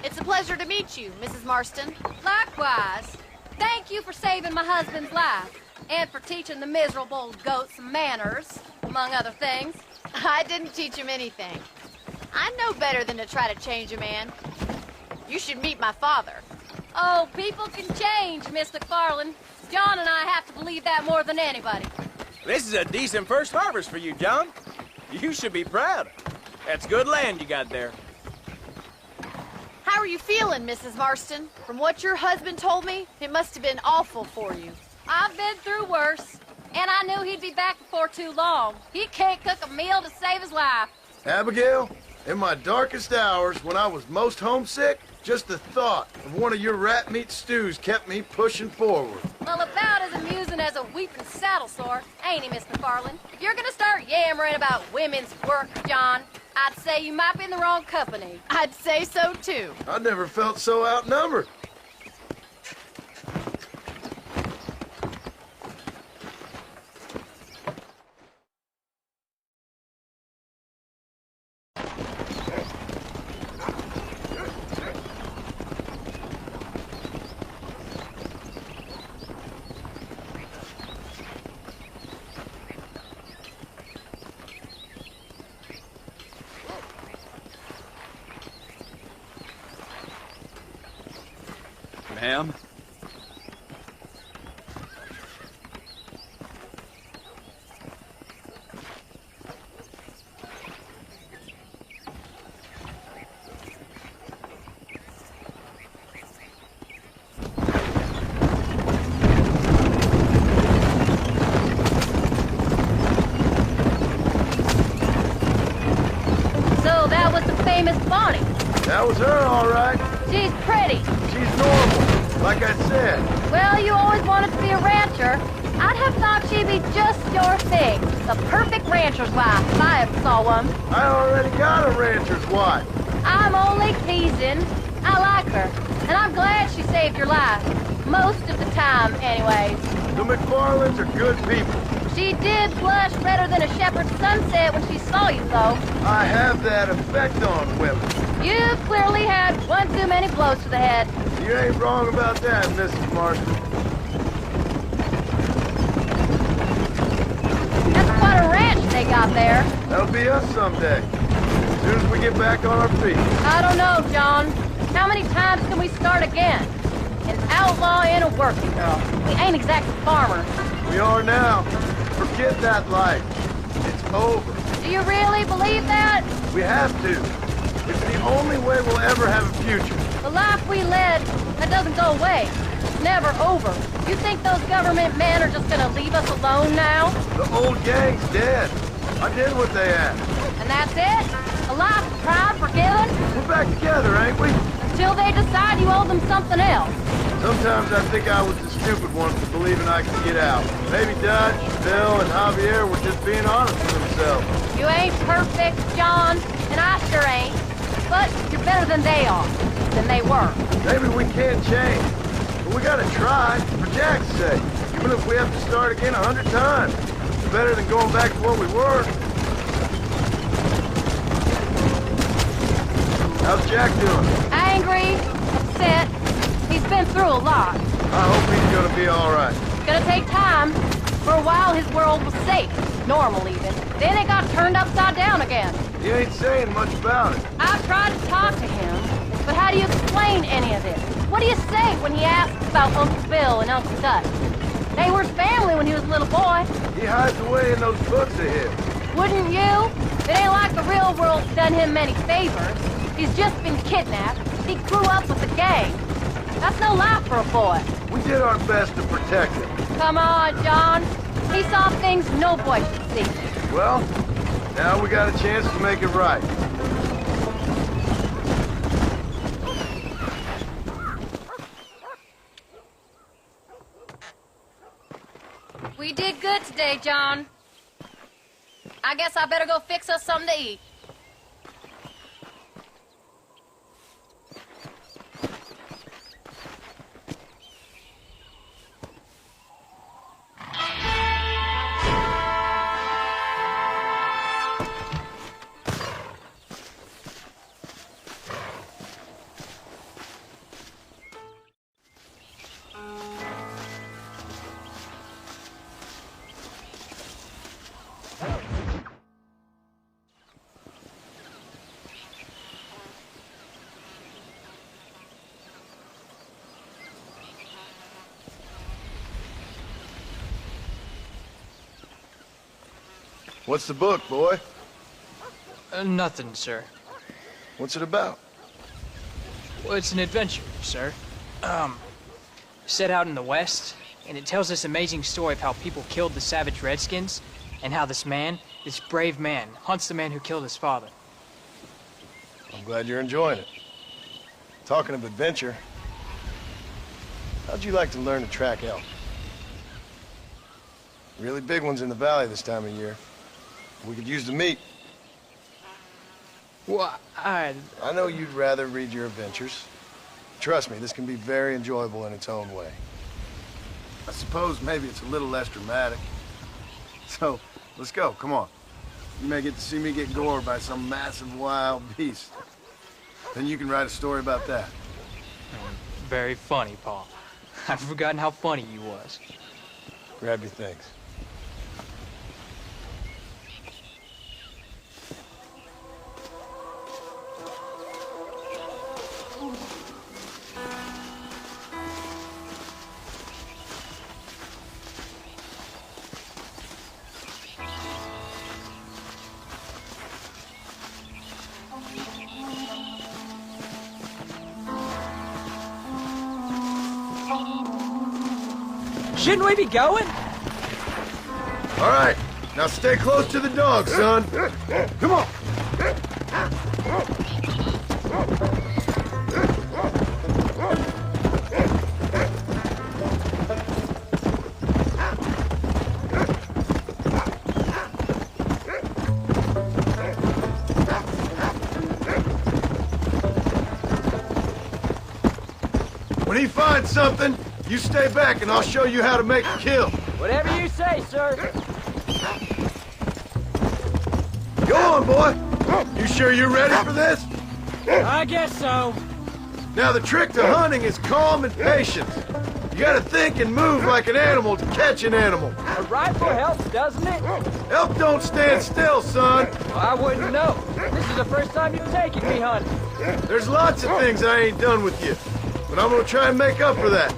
It's a pleasure to meet you, Mrs. Marston. Likewise. Thank you for saving my husband's life. And for teaching the miserable goat some manners, among other things. I didn't teach him anything. I know better than to try to change a man. You should meet my father. Oh, people can change, Miss McFarlane. John and I have to believe that more than anybody. This is a decent first harvest for you, John. You should be proud. That's good land you got there. How are you feeling, Mrs. Marston? From what your husband told me, it must have been awful for you. I've been through worse, and I knew he'd be back before too long. He can't cook a meal to save his life. Abigail, in my darkest hours, when I was most homesick, just the thought of one of your rat meat stews kept me pushing forward. Well, about as amusing as a weeping saddle sore, ain't he, Miss McFarlane? If you're gonna start yammering about women's work, John, I'd say you might be in the wrong company. I'd say so, too. I never felt so outnumbered. Ma'am? That was her, all right. She's pretty. She's normal, like I said. Well, you always wanted to be a rancher. I'd have thought she'd be just your thing. The perfect rancher's wife, if I ever saw one. I already got a rancher's wife. I'm only teasing. I like her, and I'm glad she saved your life. Most of the time, anyways. The McFarlands are good people. She did blush redder than a shepherd's sunset when she saw you, though. I have that effect on women. You've clearly had one too many blows to the head. You ain't wrong about that, Mrs. Marston. That's quite a ranch they got there. That'll be us someday. As soon as we get back on our feet. I don't know, John. How many times can we start again? An outlaw and a working girl. We ain't exactly farmers. We are now. Forget that life. It's over. Do you really believe that? We have to. It's the only way we'll ever have a future. The life we led, that doesn't go away. It's never over. You think those government men are just gonna leave us alone now? The old gang's dead. I did what they asked. And that's it? A life of pride forgiven? We're back together, ain't we? Until they decide you owe them something else. Sometimes I think I was the stupid one for believing I could get out. Maybe Dutch, Bill, and Javier were just being honest with themselves. You ain't perfect, John, and I sure ain't. But you're better than they are. Than they were. Maybe we can't change. But we gotta try, for Jack's sake. Even if we have to start again 100 times. It's better than going back to what we were. How's Jack doing? Angry, upset. He's been through a lot. I hope he's gonna be all right. It's gonna take time. For a while, his world was safe. Normal, even. Then it got turned upside down again. He ain't saying much about it. I've tried to talk to him, but how do you explain any of this? What do you say when he asks about Uncle Bill and Uncle Dutch? They were his family when he was a little boy. He hides away in those books of his. Wouldn't you? It ain't like the real world's done him many favors. He's just been kidnapped. He grew up with the gang. That's no life for a boy. We did our best to protect him. Come on, John. He saw things no boy should see. Well, now we got a chance to make it right. We did good today, John. I guess I better go fix us something to eat. What's the book, boy? Nothing, sir. What's it about? Well, it's an adventure, sir. Set out in the West, and it tells this amazing story of how people killed the savage Redskins, and how this man, this brave man, hunts the man who killed his father. I'm glad you're enjoying it. Talking of adventure, how'd you like to learn to track elk? Really big ones in the valley this time of year. We could use the meat. Well, I know you'd rather read your adventures. Trust me, this can be very enjoyable in its own way. I suppose maybe it's a little less dramatic. So, let's go, come on. You may get to see me get gored by some massive wild beast. Then you can write a story about that. Very funny, Paul. I've forgotten how funny you was. Grab your things. Shouldn't we be going? All right, now stay close to the dog, son. Come on. When he finds something, you stay back and I'll show you how to make a kill. Whatever you say, sir. Go on, boy. You sure you're ready for this? I guess so. Now, the trick to hunting is calm and patience. You gotta think and move like an animal to catch an animal. A rifle helps, doesn't it? Elk don't stand still, son. Well, I wouldn't know. This is the first time you've taken me hunting. There's lots of things I ain't done with you, but I'm gonna try and make up for that.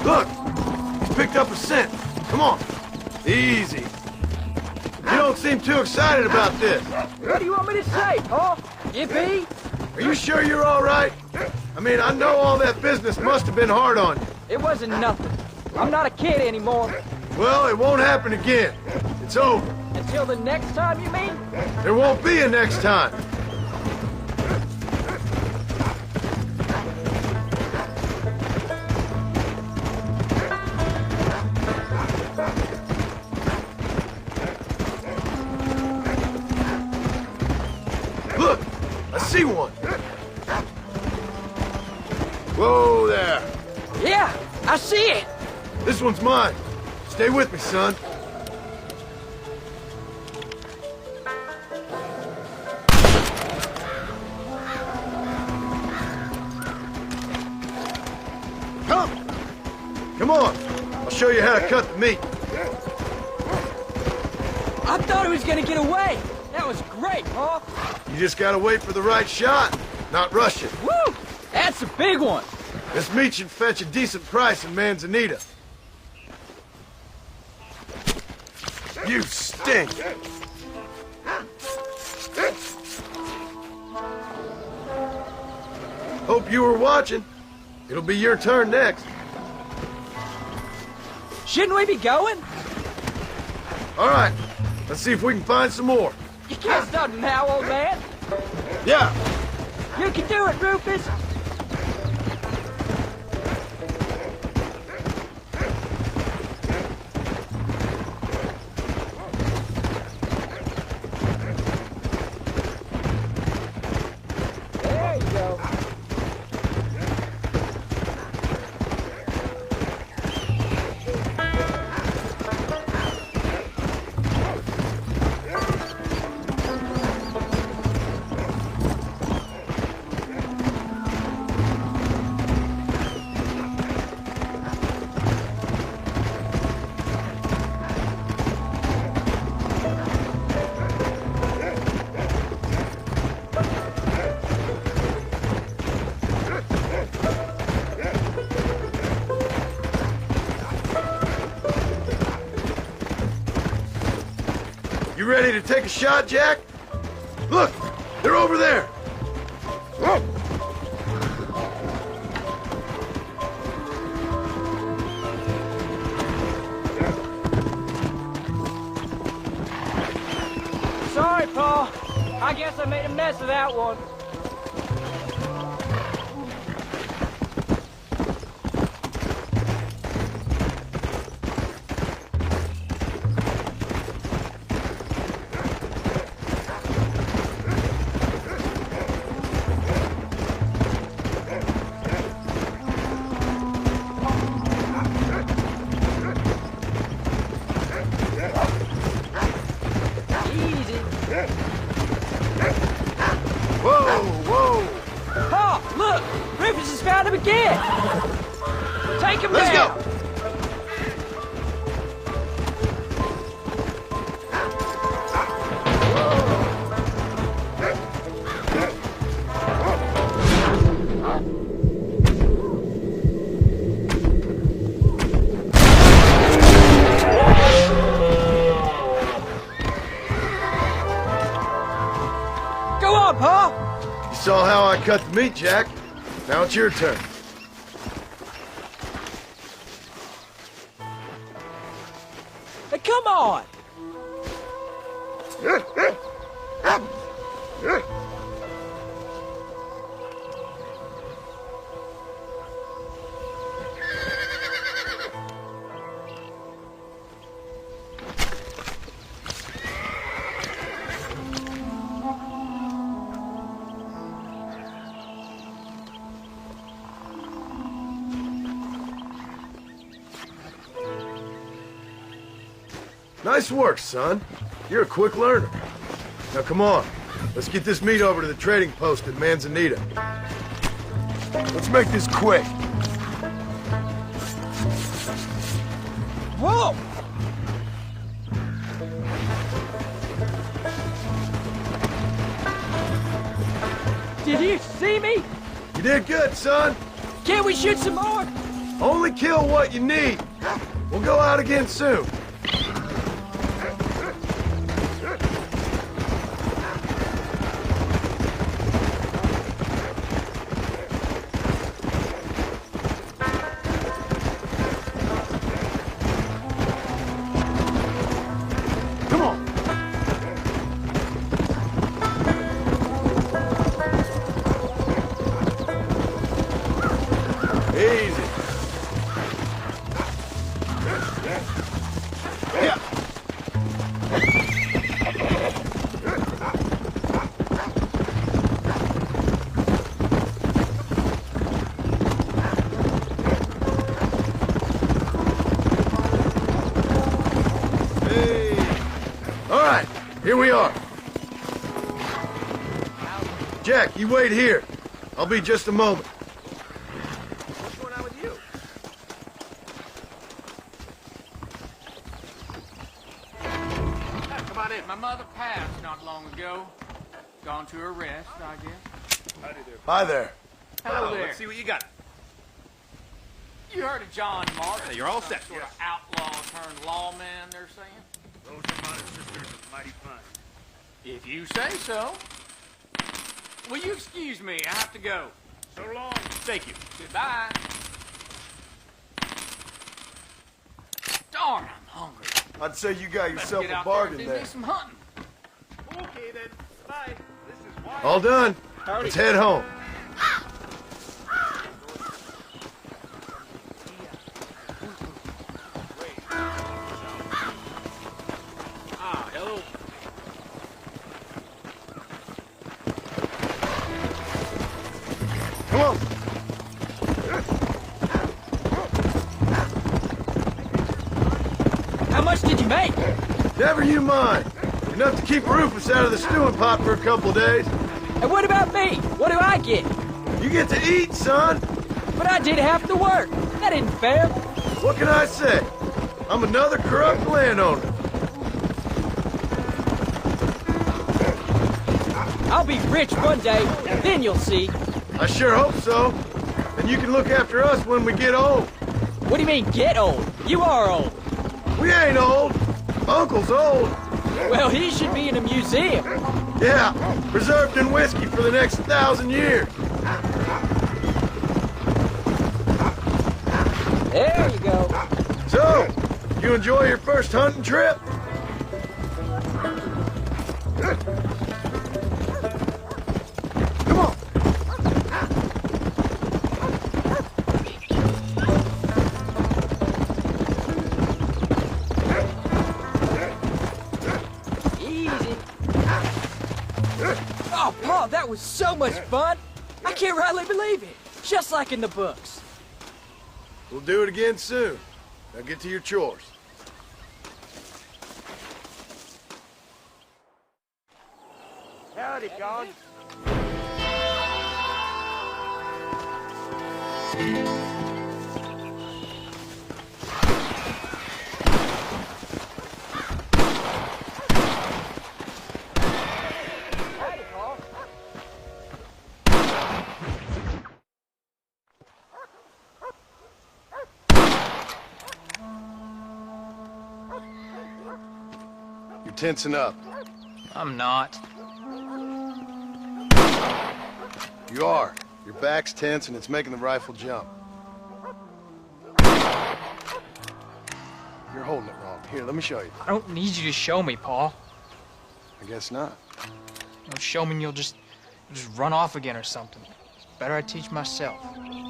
Look, he's picked up a scent. Come on, easy. You don't seem too excited about this. What do you want me to say, Paul? Yippee? Are you sure you're all right? I mean, I know all that business must have been hard on you. It wasn't nothing. I'm not a kid anymore. Well, it won't happen again. It's over. Until the next time, you mean? There won't be a next time. Look, I see one. Whoa there. Yeah, I see it. This one's mine. Stay with me, son. Come on. I'll show you how to cut the meat. I thought he was gonna get away. That was great, Paul. You just gotta wait for the right shot, not rush it. Woo! That's a big one. This meat should fetch a decent price in Manzanita. You stink! Hope you were watching. It'll be your turn next. Shouldn't we be going? All right, let's see if we can find some more. You can't stop now, old man. Yeah. You can do it, Rufus. There you go. You ready to take a shot, Jack? Look, they're over there. Sorry, Paul. I guess I made a mess of that one. Found him again! Take him Let's down! go! Go on, Pa! You saw how I cut the meat, Jack. Now it's your turn. on! Nice work, son. You're a quick learner. Now come on. Let's get this meat over to the trading post at Manzanita. Let's make this quick. Whoa! Did you see me? You did good, son. Can't we shoot some more? Only kill what you need. We'll go out again soon. Here we are. Jack, you wait here. I'll be just a moment. What's going on with you? Come on in. My mother passed not long ago. Gone to her rest, I guess. Howdy there. Hi there. Hello there. Let's see what you got. You heard of John Marston? Yeah, you're all set, Sort yes. of outlaw turned lawman, they're saying? Those are my sisters of mighty fun. If you say so. Will you excuse me? I have to go. So long. Thank you. Goodbye. Darn, I'm hungry. I'd say you got Let's yourself get a out bargain there and do there. me some hunting. Okay then. Bye. This is why. All done. Howdy. Let's head home. Ah, hello. Come on. How much did you make? Never you mind. Enough to keep Rufus out of the stewing pot for a couple of days. And what about me? What do I get? You get to eat, son. But I did half the work. That isn't fair. What can I say? I'm another corrupt landowner. I'll be rich one day, then you'll see. I sure hope so. And you can look after us when we get old. What do you mean, get old? You are old. We ain't old. Uncle's old. Well, he should be in a museum. Yeah, preserved in whiskey for the next 1,000 years. There you go. So, you enjoy your first hunting trip? Come on. Easy. Oh, Pa, that was so much fun. I can't rightly believe it. Just like in the books. We'll do it again soon. Now get to your chores. Howdy, John. You're tensing up. I'm not. You are. Your back's tense and it's making the rifle jump. You're holding it wrong. Here, let me show you. I don't need you to show me, Paul. I guess not. You'll show me and you'll just run off again or something. It's better I teach myself.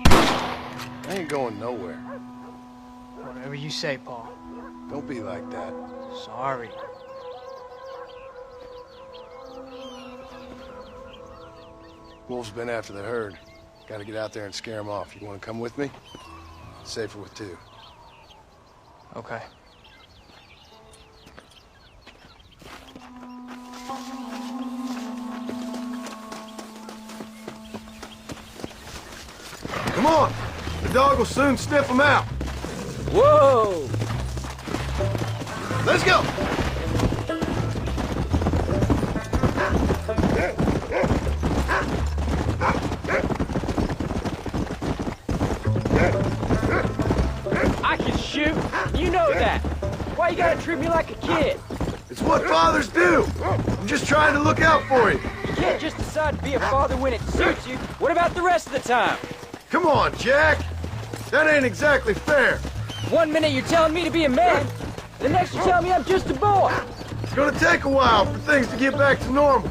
I ain't going nowhere. Whatever you say, Paul. Don't be like that. Sorry. Wolf's been after the herd. Gotta get out there and scare him off. You wanna come with me? Safer with two. Okay. Come on! The dog will soon sniff them out. Whoa! Let's go! I can shoot. You know that. Why you gotta treat me like a kid? It's what fathers do. I'm just trying to look out for you. You can't just decide to be a father when it suits you. What about the rest of the time? Come on, Jack. That ain't exactly fair. 1 minute you're telling me to be a man, the next you're telling me I'm just a boy. It's gonna take a while for things to get back to normal.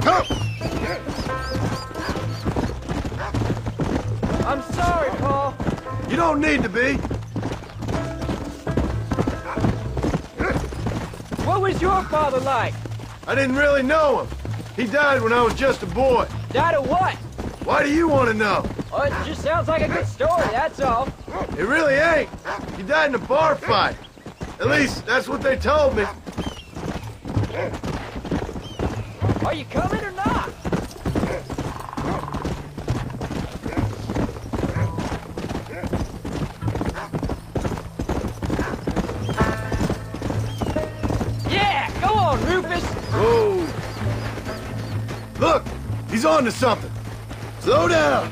Come! I'm sorry, Paul. You don't need to be. What was your father like? I didn't really know him. He died when I was just a boy. Died of what? Why do you want to know? Oh, it just sounds like a good story, that's all. It really ain't. He died in a bar fight. At least, that's what they told me. Are you coming or not? Yeah, go on, Rufus. Whoa. Look, he's on to something. Slow down.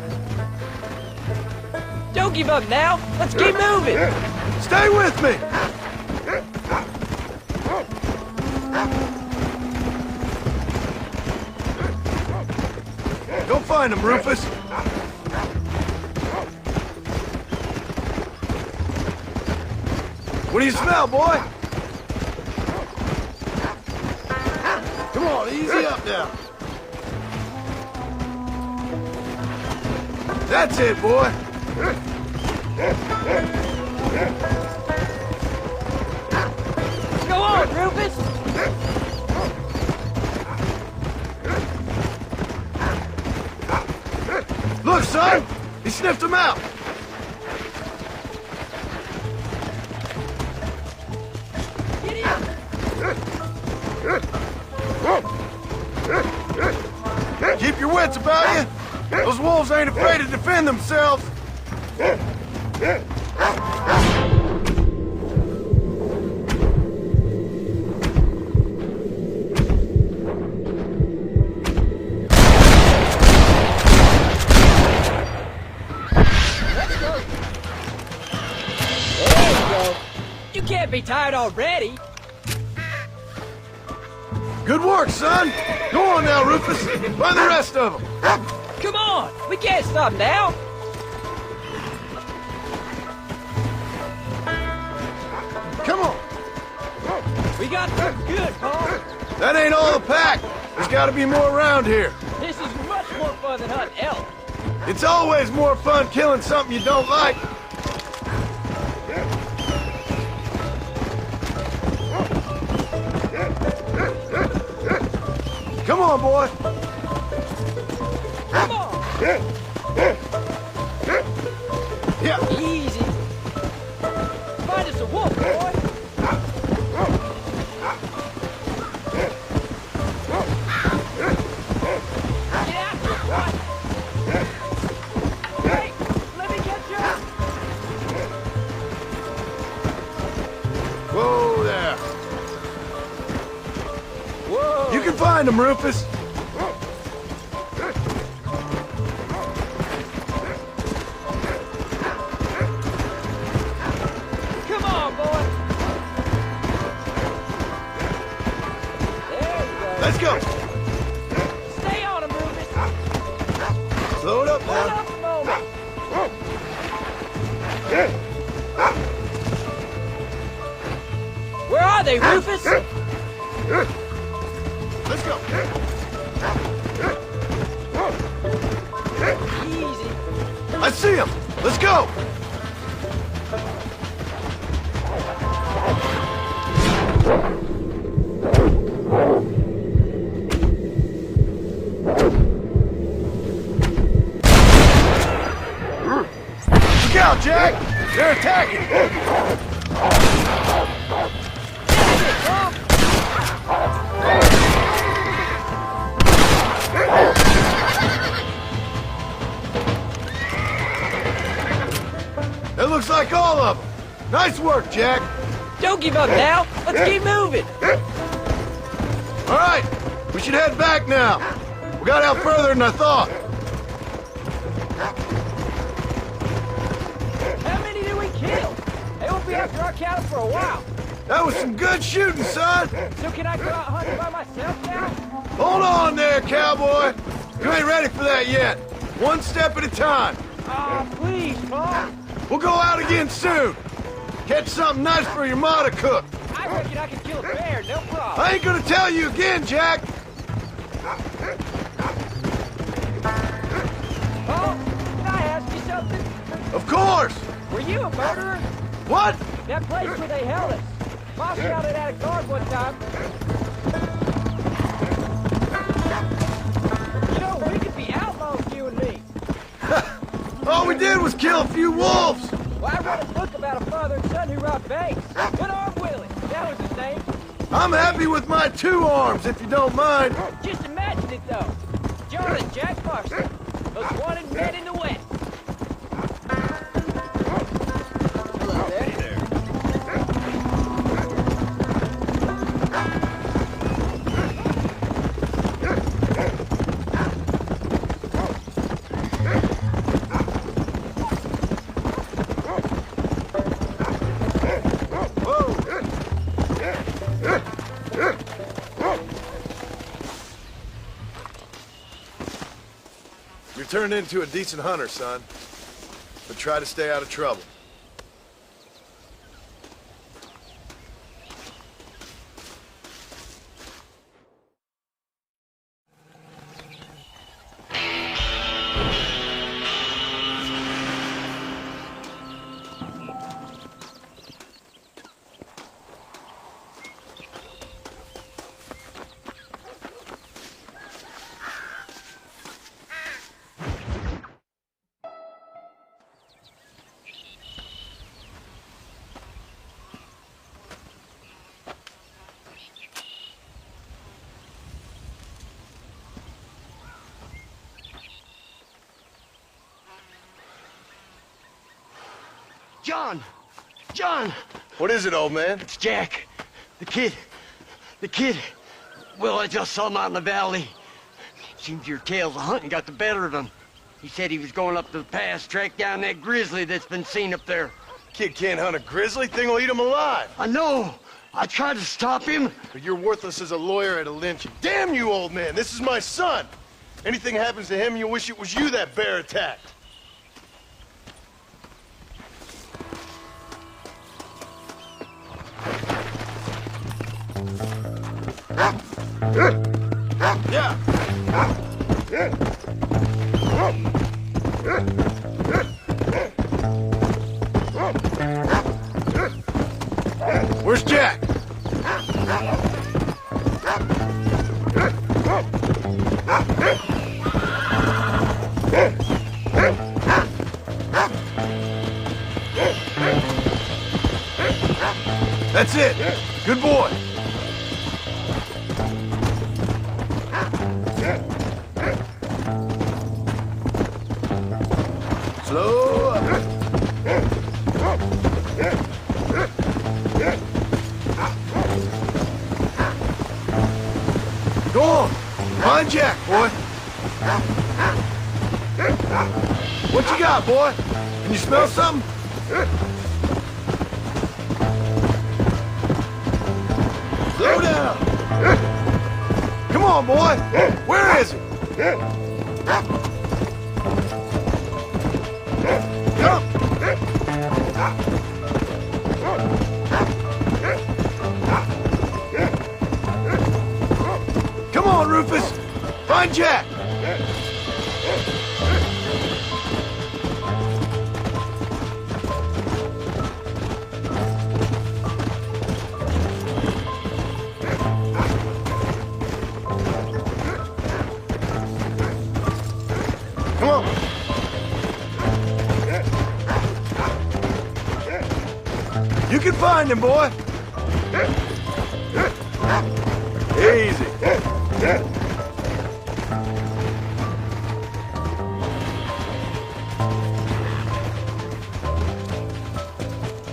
Don't give up now. Let's keep moving. Stay with me. Go find him, Rufus. What do you smell, boy? Come on, easy up now. That's it, boy. Go on, Rufus. Look, son! He sniffed him out! Keep your wits about you! Those wolves ain't afraid to defend themselves! You can't be tired already. Good work, son! Go on now, Rufus! Find the rest of them! Come on! We can't stop now! Come on! We got them good, Paul! That ain't all the pack! There's gotta be more around here! This is much more fun than hunting elk! It's always more fun killing something you don't like! Come on, boy! Come on! Yeah! Easy! Find us a wolf, boy! Get after it, boy! Hey! Let me get you! Whoa there! Whoa! You can find him, Rufus! Come on, boy! There we go! Let's go! Stay on him, Rufus! Slow it up Hold now! up a moment! they, Rufus? Let's go. Easy. I see him. Let's go. Look out, Jack! They're attacking! That looks like all of them. Nice work, Jack. Don't give up now. Let's keep moving. All right, we should head back now. We got out further than I thought. How many did we kill? They won't be after our cattle for a while. That was some good shooting, son. So can I go out hunting by myself now? Hold on there, cowboy. You ain't ready for that yet. One step at a time. Aw, please, Paul. We'll go out again soon. Catch something nice for your ma to cook. I reckon I can kill a bear, no problem. I ain't gonna tell you again, Jack. Paul, can I ask you something? Of course. Were you a murderer? What? That place where they held us. Mom shouted at a guard one time. You know, we could be outlaws, you and me. All we did was kill a few wolves. Well, I wrote a book about a father and son who robbed banks. Good Arm Willie, that was his name. I'm happy with my 2 arms, if you don't mind. Just imagine it, though. John and Jack Marston, most wanted men in the West. Hello there. Hey there. You're turned into a decent hunter, son. But try to stay out of trouble. John! John! What is it, old man? It's Jack. The kid. The kid. Well, I just saw him out in the valley. Seems your tales of hunting got the better of him. He said he was going up to the pass, track down that grizzly that's been seen up there. Kid can't hunt a grizzly. Thing will eat him alive. I know. I tried to stop him. But you're worthless as a lawyer at a lynching. Damn you, old man. This is my son. Anything happens to him, you'll wish it was you that bear attacked. Yeah. Where's Jack? That's it. Good boy. Slow up. Go on. Find Jack, boy. What you got, boy? Can you smell something? Slow down. Come on, boy. Where is he? Come. Jack! Come on! You can find him, boy! Easy.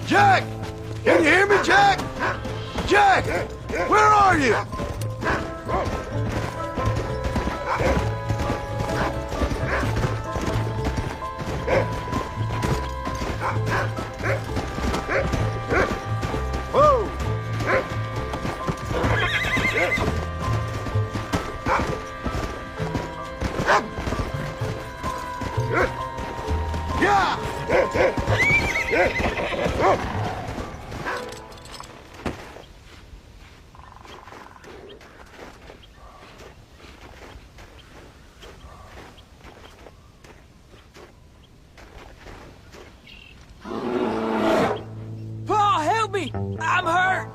Jack! Can you hear me, Jack? Jack! Where are you? Whoa! Paul, help me! I'm hurt!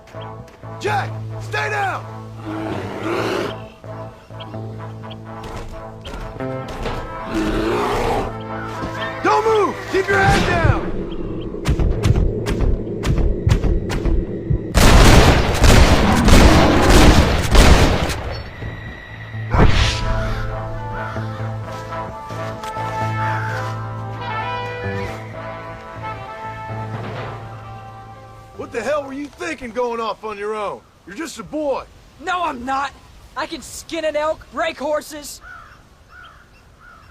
Jack, stay down! Don't move! Keep your head down! What the hell were you thinking going off on your own? You're just a boy. No, I'm not! I can skin an elk, break horses.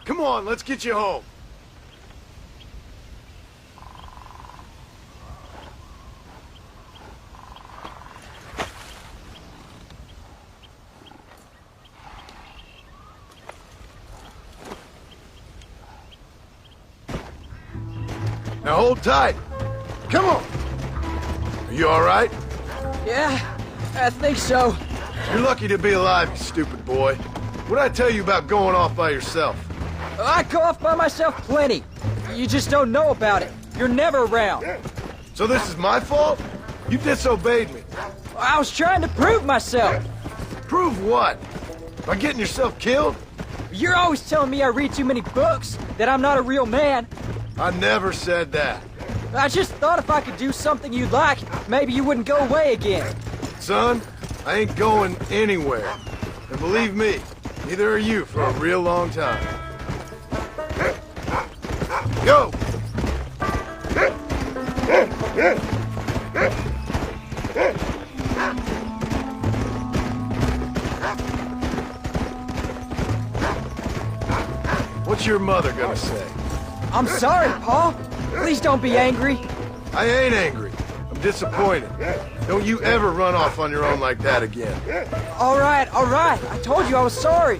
Come on, let's get you home. Now hold tight. Come on. Are you all right? Yeah, I think so. You're lucky to be alive, you stupid boy. What'd I tell you about going off by yourself? I go off by myself plenty. You just don't know about it. You're never around. So this is my fault? You disobeyed me. I was trying to prove myself. Prove what? By getting yourself killed? You're always telling me I read too many books, that I'm not a real man. I never said that. I just thought if I could do something you'd like, maybe you wouldn't go away again. Son, I ain't going anywhere. And believe me, neither are you for a real long time. Go! What's your mother gonna say? I'm sorry, Paul. Please don't be angry. I ain't angry. I'm disappointed. Don't you ever run off on your own like that again. All right. I told you I was sorry.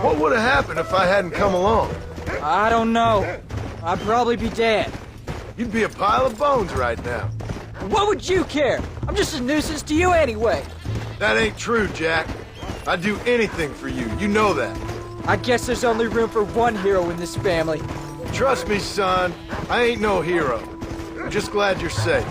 What would have happened if I hadn't come along? I don't know. I'd probably be dead. You'd be a pile of bones right now. What would you care? I'm just a nuisance to you anyway. That ain't true, Jack. I'd do anything for you. You know that. I guess there's only room for one hero in this family. Trust me, son. I ain't no hero. I'm just glad you're safe.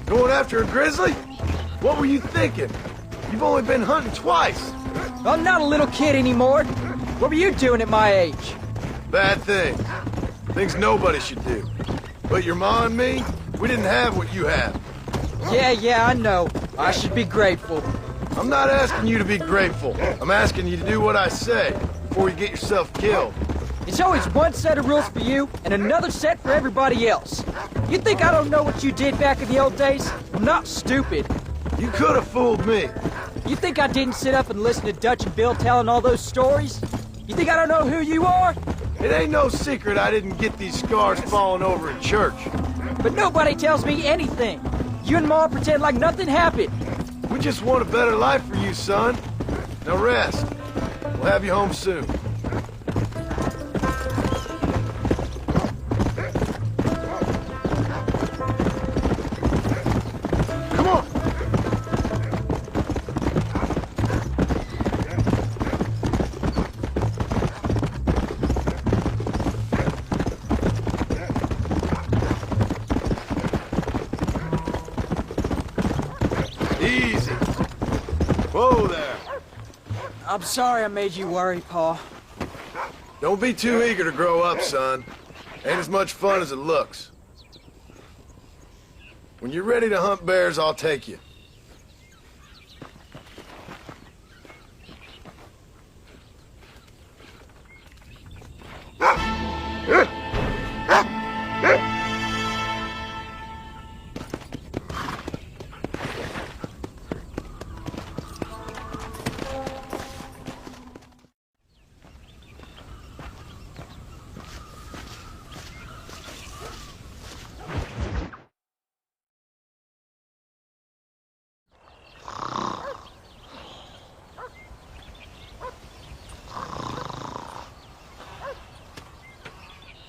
Going after a grizzly? What were you thinking? You've only been hunting twice. I'm not a little kid anymore. What were you doing at my age? Bad thing. Things nobody should do. But your ma and me, we didn't have what you have. Yeah, I know. I should be grateful. I'm not asking you to be grateful. I'm asking you to do what I say before you get yourself killed. It's always one set of rules for you and another set for everybody else. You think I don't know what you did back in the old days? I'm not stupid. You could have fooled me. You think I didn't sit up and listen to Dutch and Bill telling all those stories? You think I don't know who you are? It ain't no secret I didn't get these scars falling over in church. But nobody tells me anything. You and Ma pretend like nothing happened. We just want a better life for you, son. Now rest. We'll have you home soon. I'm sorry I made you worry, Pa. Don't be too eager to grow up, son. Ain't as much fun as it looks. When you're ready to hunt bears, I'll take you.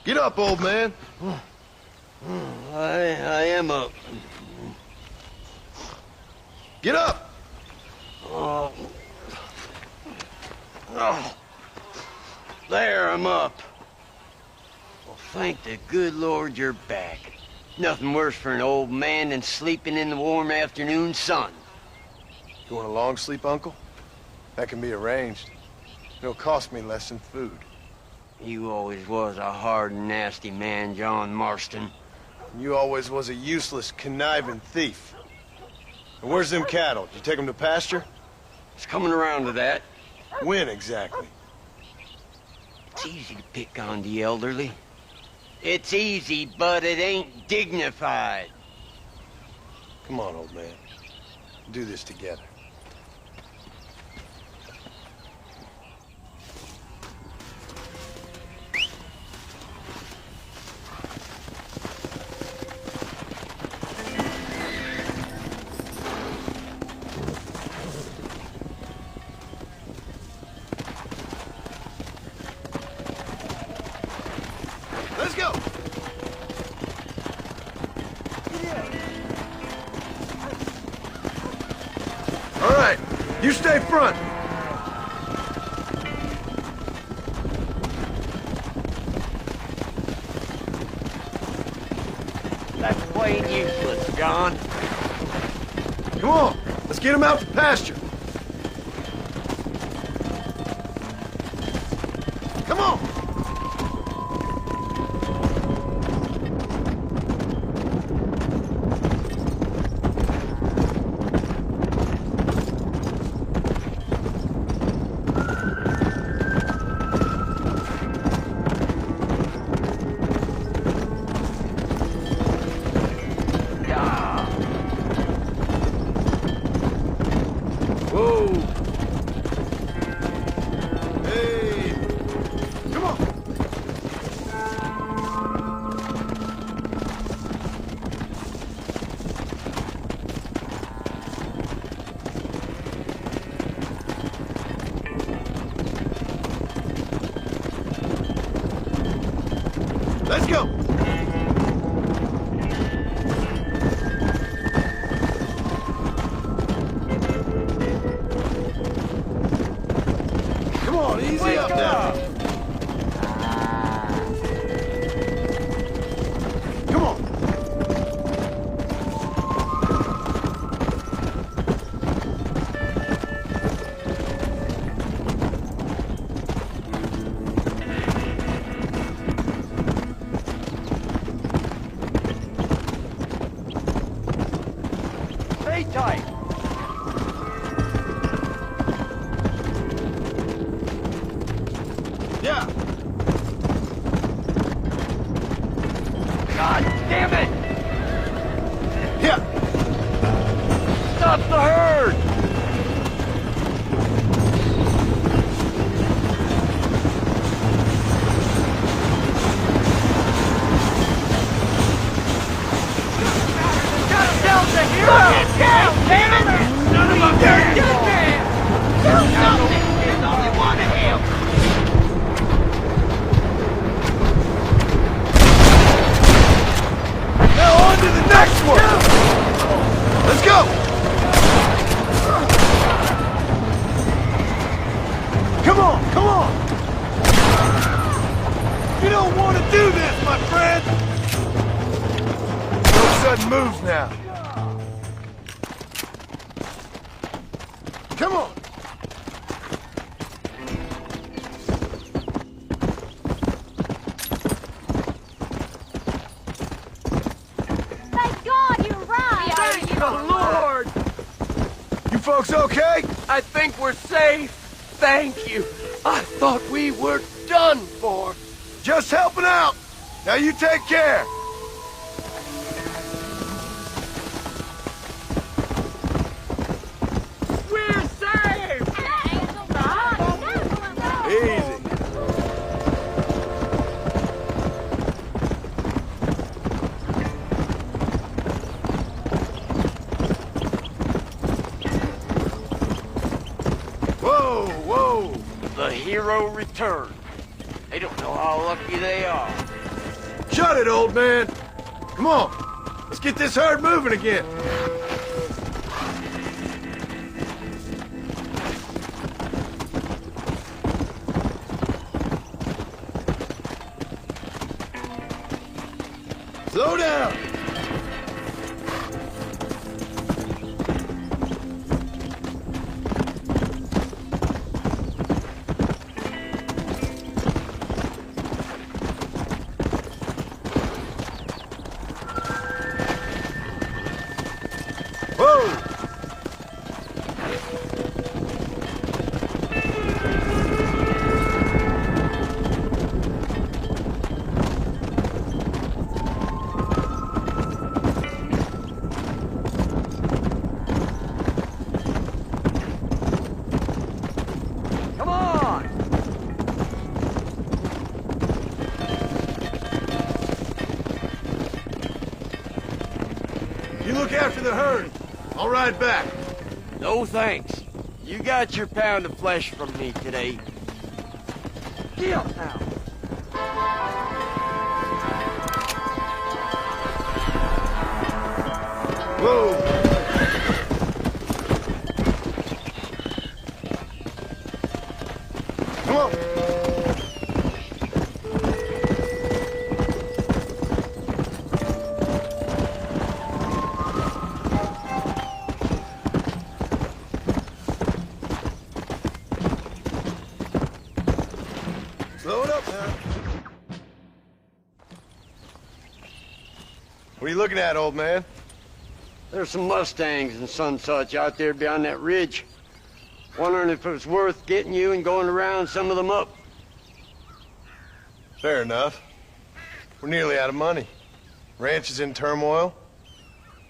Get up, old man. I am up. Get up! Oh. There, I'm up. Well, thank the good Lord you're back. Nothing worse for an old man than sleeping in the warm afternoon sun. You want a long sleep, Uncle? That can be arranged. It'll cost me less than food. You always was a hard and nasty man, John Marston. You always was a useless, conniving thief. And where's them cattle? Did you take them to pasture? It's coming around to that. When exactly? It's easy to pick on the elderly. It's easy, but it ain't dignified. Come on, old man. We'll do this together. Let's go! All right, you stay front. That's plain useless, John. Come on, let's get him out to pasture. Come on! Whoa! Hey! Come on! Let's go! Come on, easy up now. Come on. Stay tight. Yeah. God damn it! Yeah. Stop the herd! Got down to here! Get down, damn it! None of them there! Get down! Do something! There's only one of him! Now on to the next one! Let's go! Come on, come on! You don't want to do this, my friend! No sudden moves now. Come on! Folks okay? I think we're safe. Thank you. I thought we were done for. Just helping out. Now you take care. We're safe! Easy. Whoa, whoa. The hero returned. They don't know how lucky they are. Shut it, old man. Come on. Let's get this herd moving again. Slow down. Whoa! Come on! You look after the herd. I'll ride back. No thanks. You got your pound of flesh from me today. Get up now. Whoa! Come on! Slow it up now. What are you looking at, old man? There's some Mustangs and some such out there beyond that ridge. Wondering if it was worth getting you and going around some of them up. Fair enough. We're nearly out of money. Ranch is in turmoil.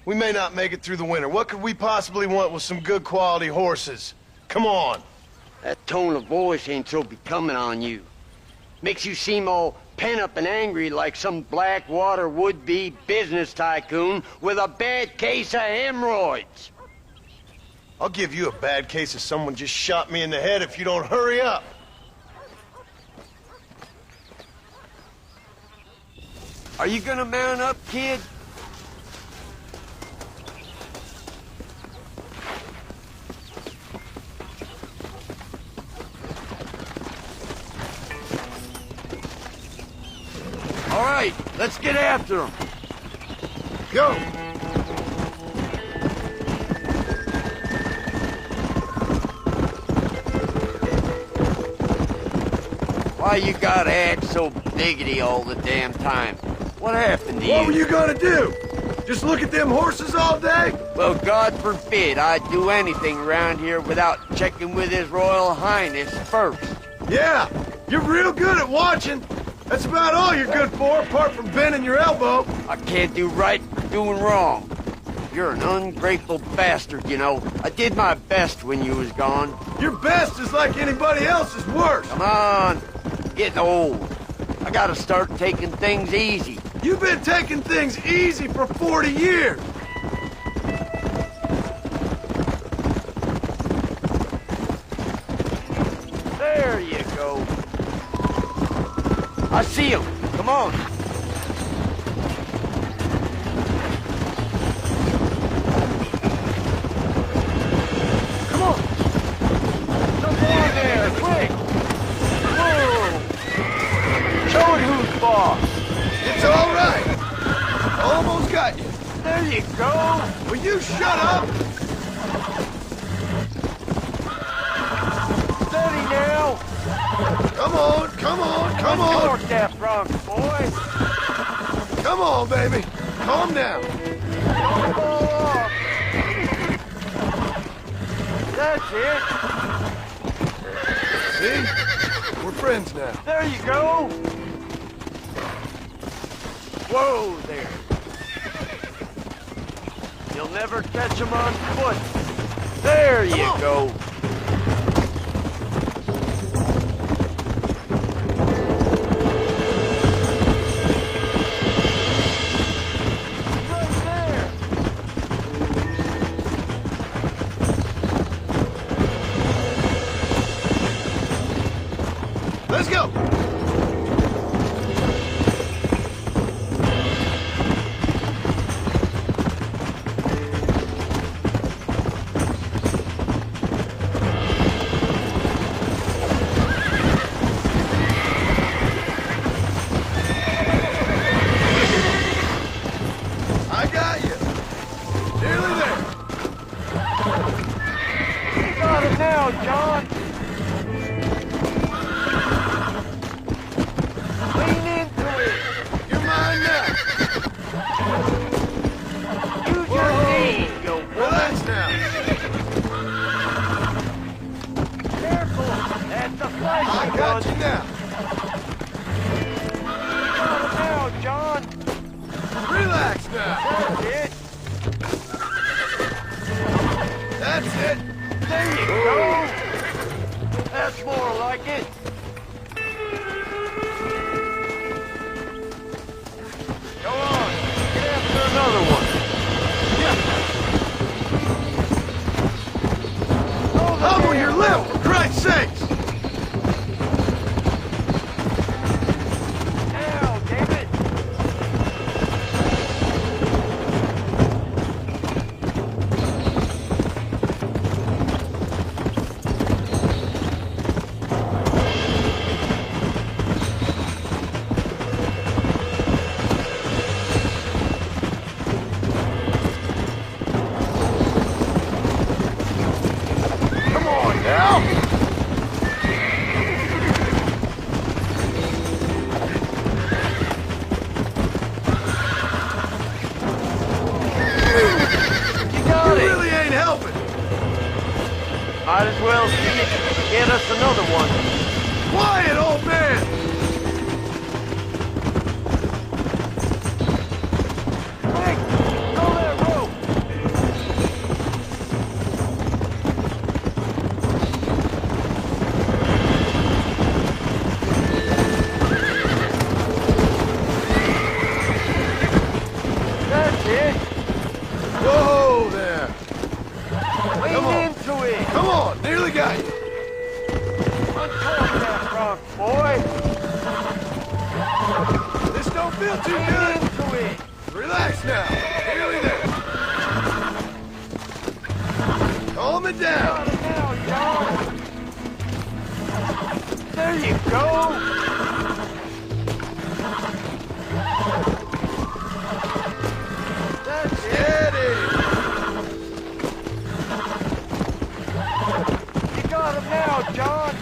We may not make it through the winter. What could we possibly want with some good quality horses? Come on. That tone of voice ain't so becoming on you. Makes you seem all pent up and angry like some Blackwater would-be business tycoon with a bad case of hemorrhoids. I'll give you a bad case of someone just shot me in the head if you don't hurry up. Are you gonna mount up, kid? All right, let's get after him. Go! Why you gotta act so biggity all the damn time? What happened to you? What were you gonna do? Just look at them horses all day? Well, God forbid I'd do anything around here without checking with His Royal Highness first. Yeah, you're real good at watching. That's about all you're good for, apart from bending your elbow. I can't do right for doing wrong. You're an ungrateful bastard, you know. I did my best when you was gone. Your best is like anybody else's worst. Come on. Getting old. I gotta start taking things easy. You've been taking things easy for 40 years. There you go. I see him. Come on. Come on. Jump on there, quick. Whoa. Show it who's boss. It's all right. Almost got you. There you go. Will you shut up? Steady now. Come on, come on, come on. Torque that front, boy. Come on, baby. Calm down. Don't fall off. That's it. See? We're friends now. There you go. Whoa there. You'll never catch him on foot. There you go. Let's go! I got you! Nearly there! You got it now, John! Lean into it! You're mine now! Use your knees, you Relax now! Careful! That's a flash I got you now! got it now, John! Relax now! That's it! That's it! There you go! That's more like it! Go on! Get after another one! Humble your lip, for Christ's sakes! Now, David! Come on now! You got You it! really ain't helping! Might as well see if you can get us another one. Quiet, old man! Quick! Throw that rope! That's it! Whoa there! Lean Come on. into it! Come on, nearly got you! Uncork that front, boy! This don't feel too Lean good! into it! Relax now! Nearly there! Calm it down! Got it now, John! There you go! That's it! Steady! You got him now, John!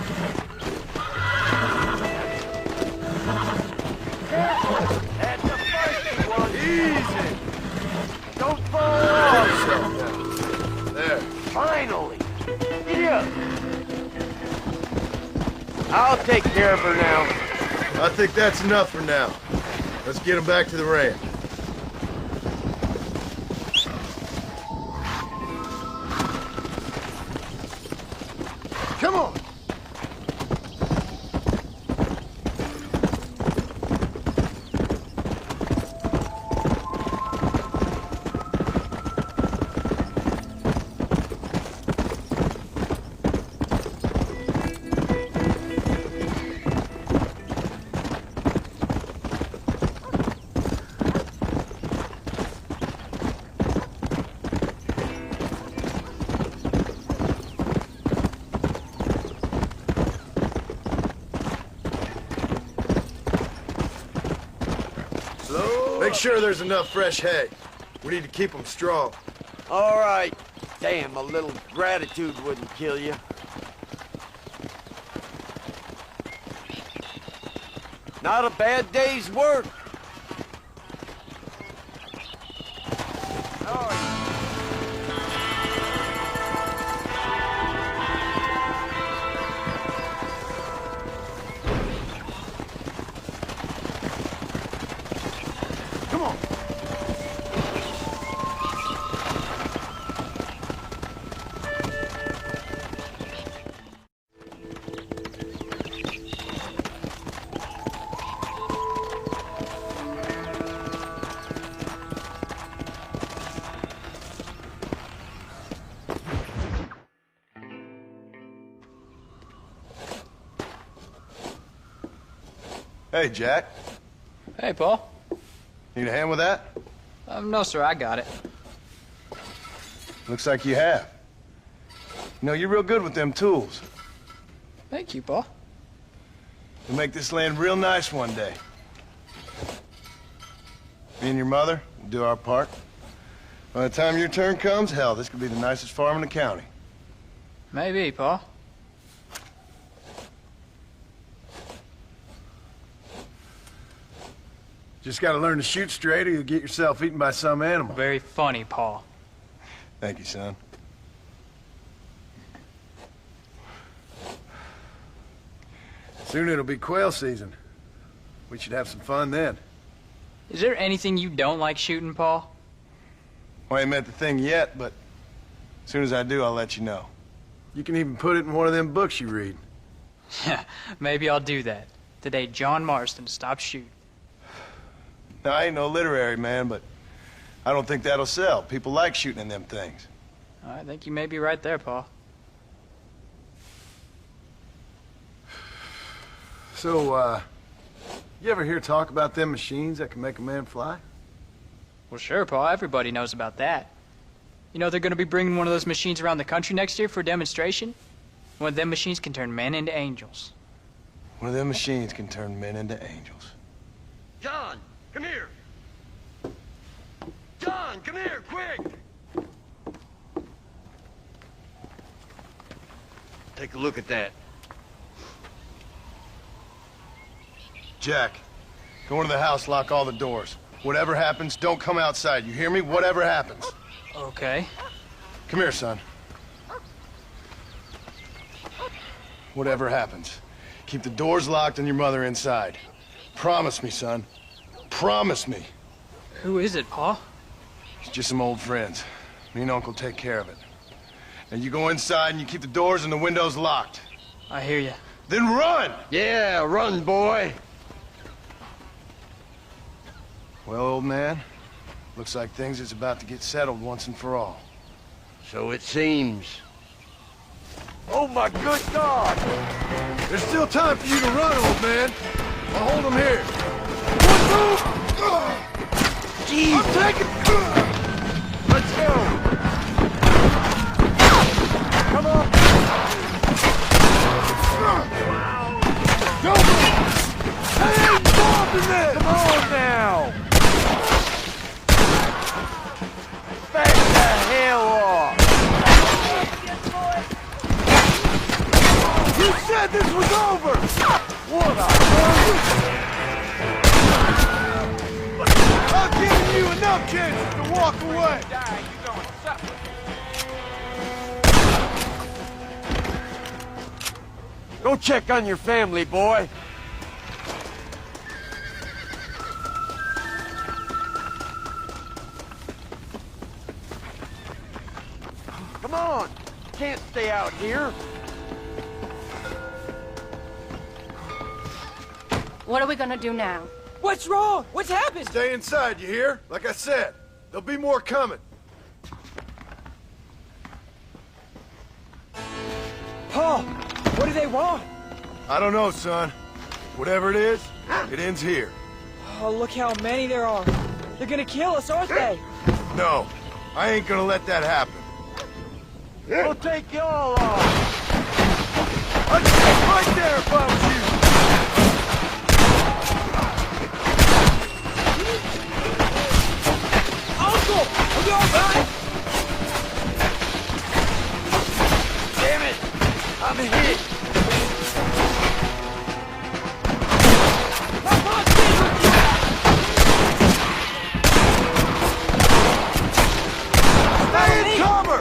Careful! That's a feisty one! Easy! Don't fall off! Yourself now. There. Finally! Yeah! I'll take care of her now. I think that's enough for now. Let's get him back to the ranch. Come on! Make sure there's enough fresh hay. We need to keep them strong. All right. Damn, a little gratitude wouldn't kill you. Not a bad day's work. Come on. Hey, Jack. Hey, Paul. Need a hand with that? No, sir, I got it. Looks like you have. You know, you're real good with them tools. Thank you, Paul. You'll make this land real nice one day. Me and your mother will do our part. By the time your turn comes, hell, this could be the nicest farm in the county. Maybe, Paul. Just gotta learn to shoot straight or you'll get yourself eaten by some animal. Very funny, Paul. Thank you, son. Soon it'll be quail season. We should have some fun then. Is there anything you don't like shooting, Paul? Well, I ain't met the thing yet, but as soon as I do, I'll let you know. You can even put it in one of them books you read. Yeah, maybe I'll do that. The day John Marston stopped shooting. Now, I ain't no literary man, but I don't think that'll sell. People like shooting in them things. I think you may be right there, Paul. So, you ever hear talk about them machines that can make a man fly? Well, sure, Paul. Everybody knows about that. You know they're going to be bringing one of those machines around the country next year for a demonstration? One of them machines can turn men into angels. One of them machines can turn men into angels. John, come here. John, come here, quick. Take a look at that. Jack, go into the house, lock all the doors. Whatever happens, don't come outside. You hear me? Whatever happens. Okay. Come here, son. Whatever happens, keep the doors locked and your mother inside. Promise me, son. Promise me. Who is it, Paul? It's just some old friends. Me and Uncle take care of it. And you go inside and you keep the doors and the windows locked. I hear you. Then run! Yeah, run, boy. Well, old man, looks like things is about to get settled once and for all. So it seems. Oh, my good God! There's still time for you to run, old man. I'll hold him here. 1, 2! Jeez! I'm taking... Let's go! Come on! Go! Hey, ain't involved in this! Come on now! Back the hell off! You said this was over! What a I've given you enough chances to walk away! Go check on your family, boy. Come on! Can't stay out here. What are we gonna do now? What's wrong? What's happened? Stay inside, you hear? Like I said, there'll be more coming. Paul, what do they want? I don't know, son. Whatever it is, it ends here. Oh, look how many there are. They're gonna kill us, aren't they? No, I ain't gonna let that happen. We'll take you all off. I'd stay right there if I was you. Uncle! Are you all right? Damn it! I'm hit. Stay in cover!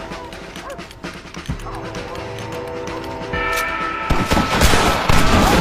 I'll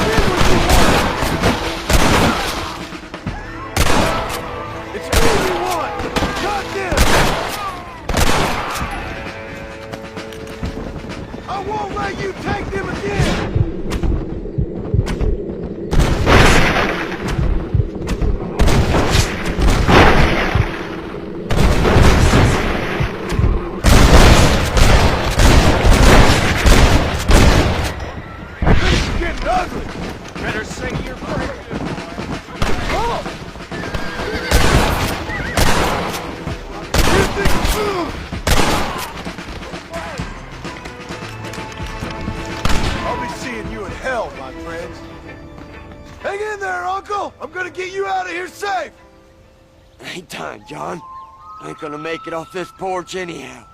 I'm gonna get you out of here safe! Ain't time, John. I ain't gonna make it off this porch anyhow.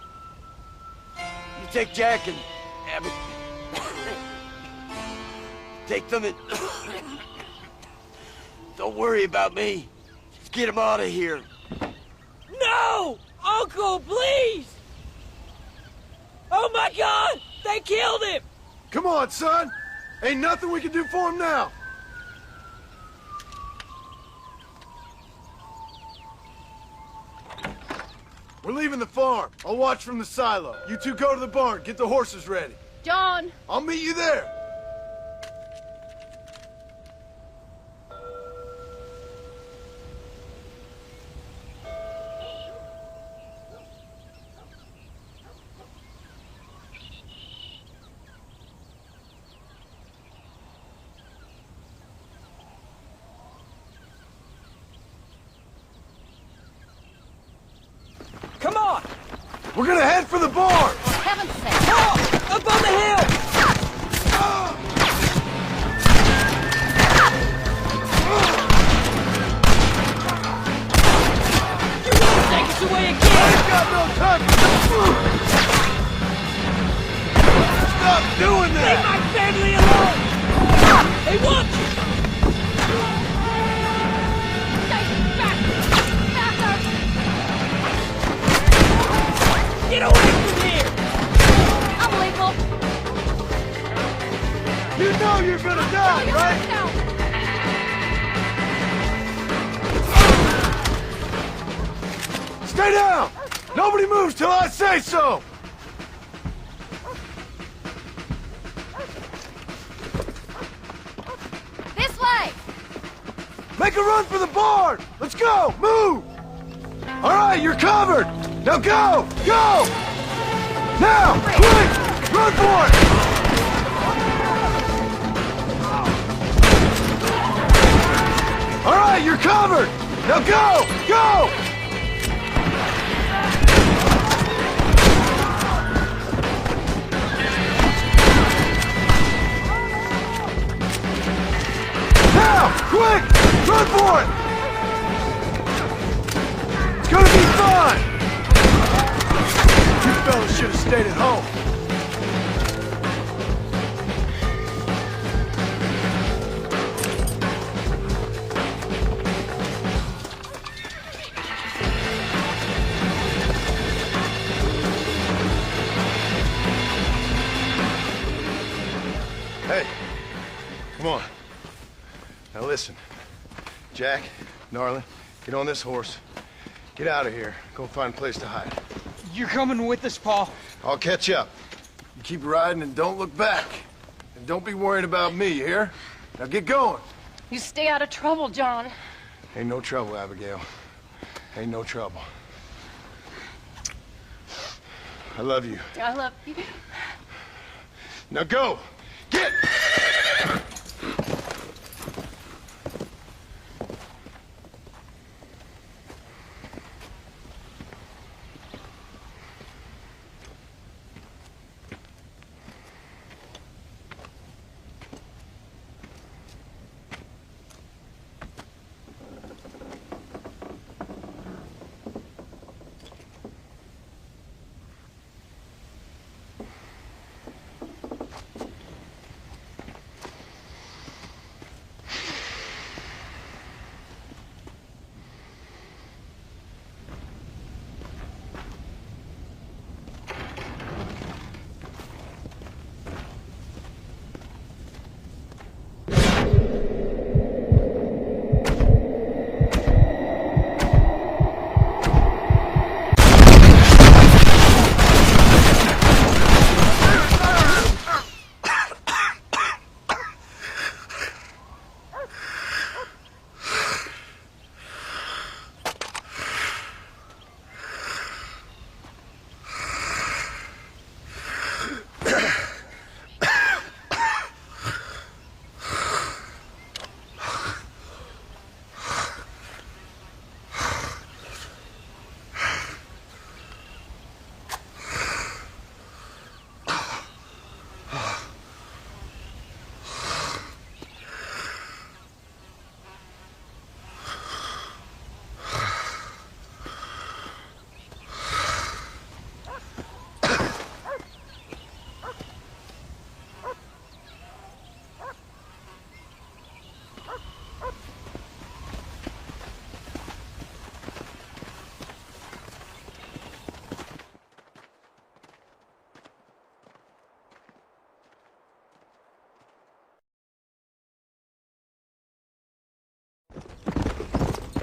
You take Jack and Abby. Take them and... Don't worry about me. Just get him out of here. No! Uncle, please! Oh my God! They killed him! Come on, son! Ain't nothing we can do for him now! We're leaving the farm. I'll watch from the silo. You two go to the barn, get the horses ready. John! I'll meet you there! Come on! We're gonna head for the barn! For heaven's sake! Oh! Up on the hill! You won't take us away again! I ain't got no time! Stop doing that! Leave my family alone! They want you! Get away from here! Unbelievable! You know you're gonna die, right? Stay down! Nobody moves till I say so! This way! Make a run for the barn! Let's go! Move! All right, you're covered! Now go! Go! Now! Quick! Run for it! All right, you're covered! Now go! Go! Now! Quick! Run for it! It's gonna be fun! You fellas should have stayed at home. Hey, come on. Now listen, Jack, Gnarly, get on this horse. Get out of here. Go find a place to hide. You're coming with us, Paul. I'll catch up. You keep riding and don't look back. And don't be worried about me, you hear? Now get going. You stay out of trouble, John. Ain't no trouble, Abigail. Ain't no trouble. I love you. I love you. Now go! Get!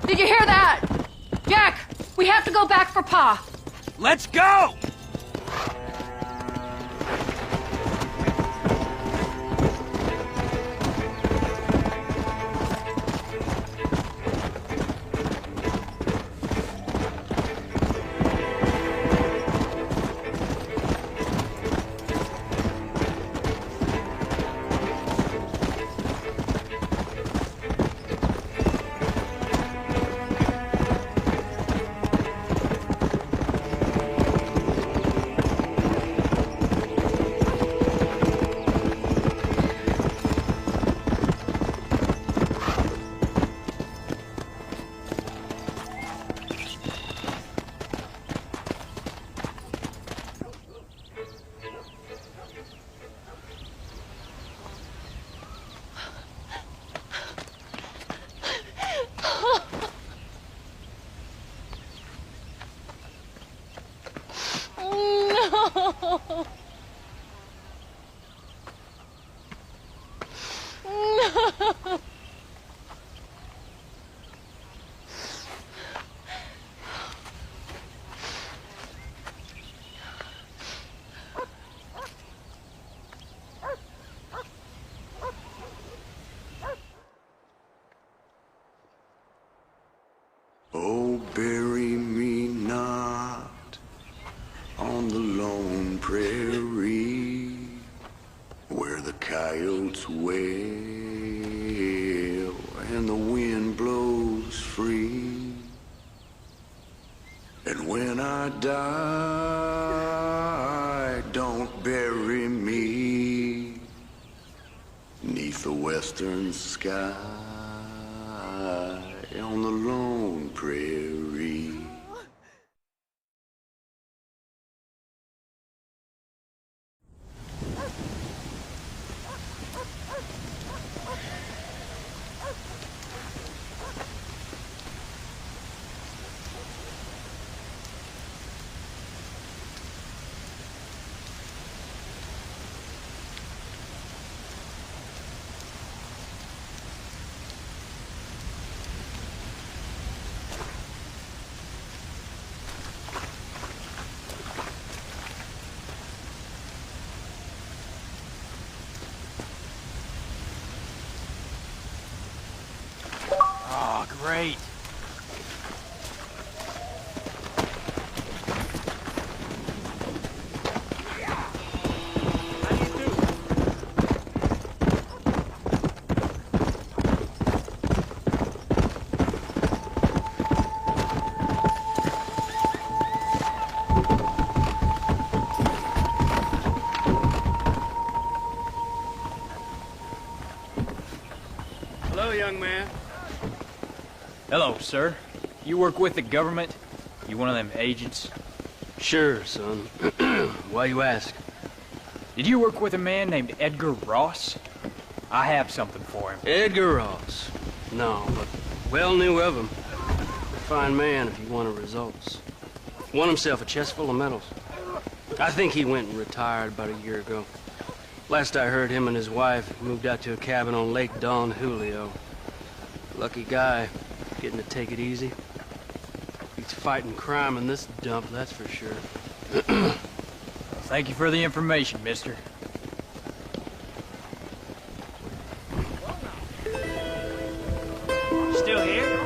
Did you hear that? Jack, we have to go back for Pa. Let's go! Oh, bury me not on the lone prairie where the coyotes wail and the wind blows free. And when I die, don't bury me 'neath the western sky on the lone prairie. Oh, great. Hello, young man. Hello, sir. You work with the government? You one of them agents? Sure, son. Why you ask? Did you work with a man named Edgar Ross? I have something for him. Edgar Ross? No, but well knew of him. A fine man if he wanted results. Won himself a chest full of medals. I think he went and retired about a year ago. Last I heard, him and his wife moved out to a cabin on Lake Don Julio. Lucky guy, getting to take it easy. He's fighting crime in this dump, that's for sure. Thank you for the information, mister. Still here?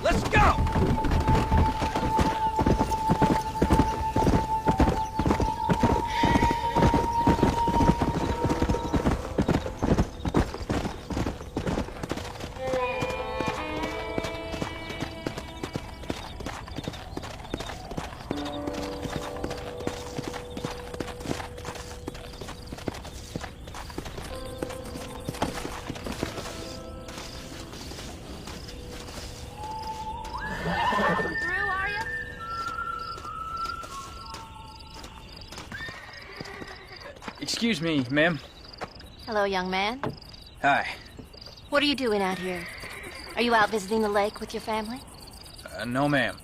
Let's go! Excuse me, ma'am. Hello, young man. Hi. What are you doing out here? Are you out visiting the lake with your family? No, ma'am.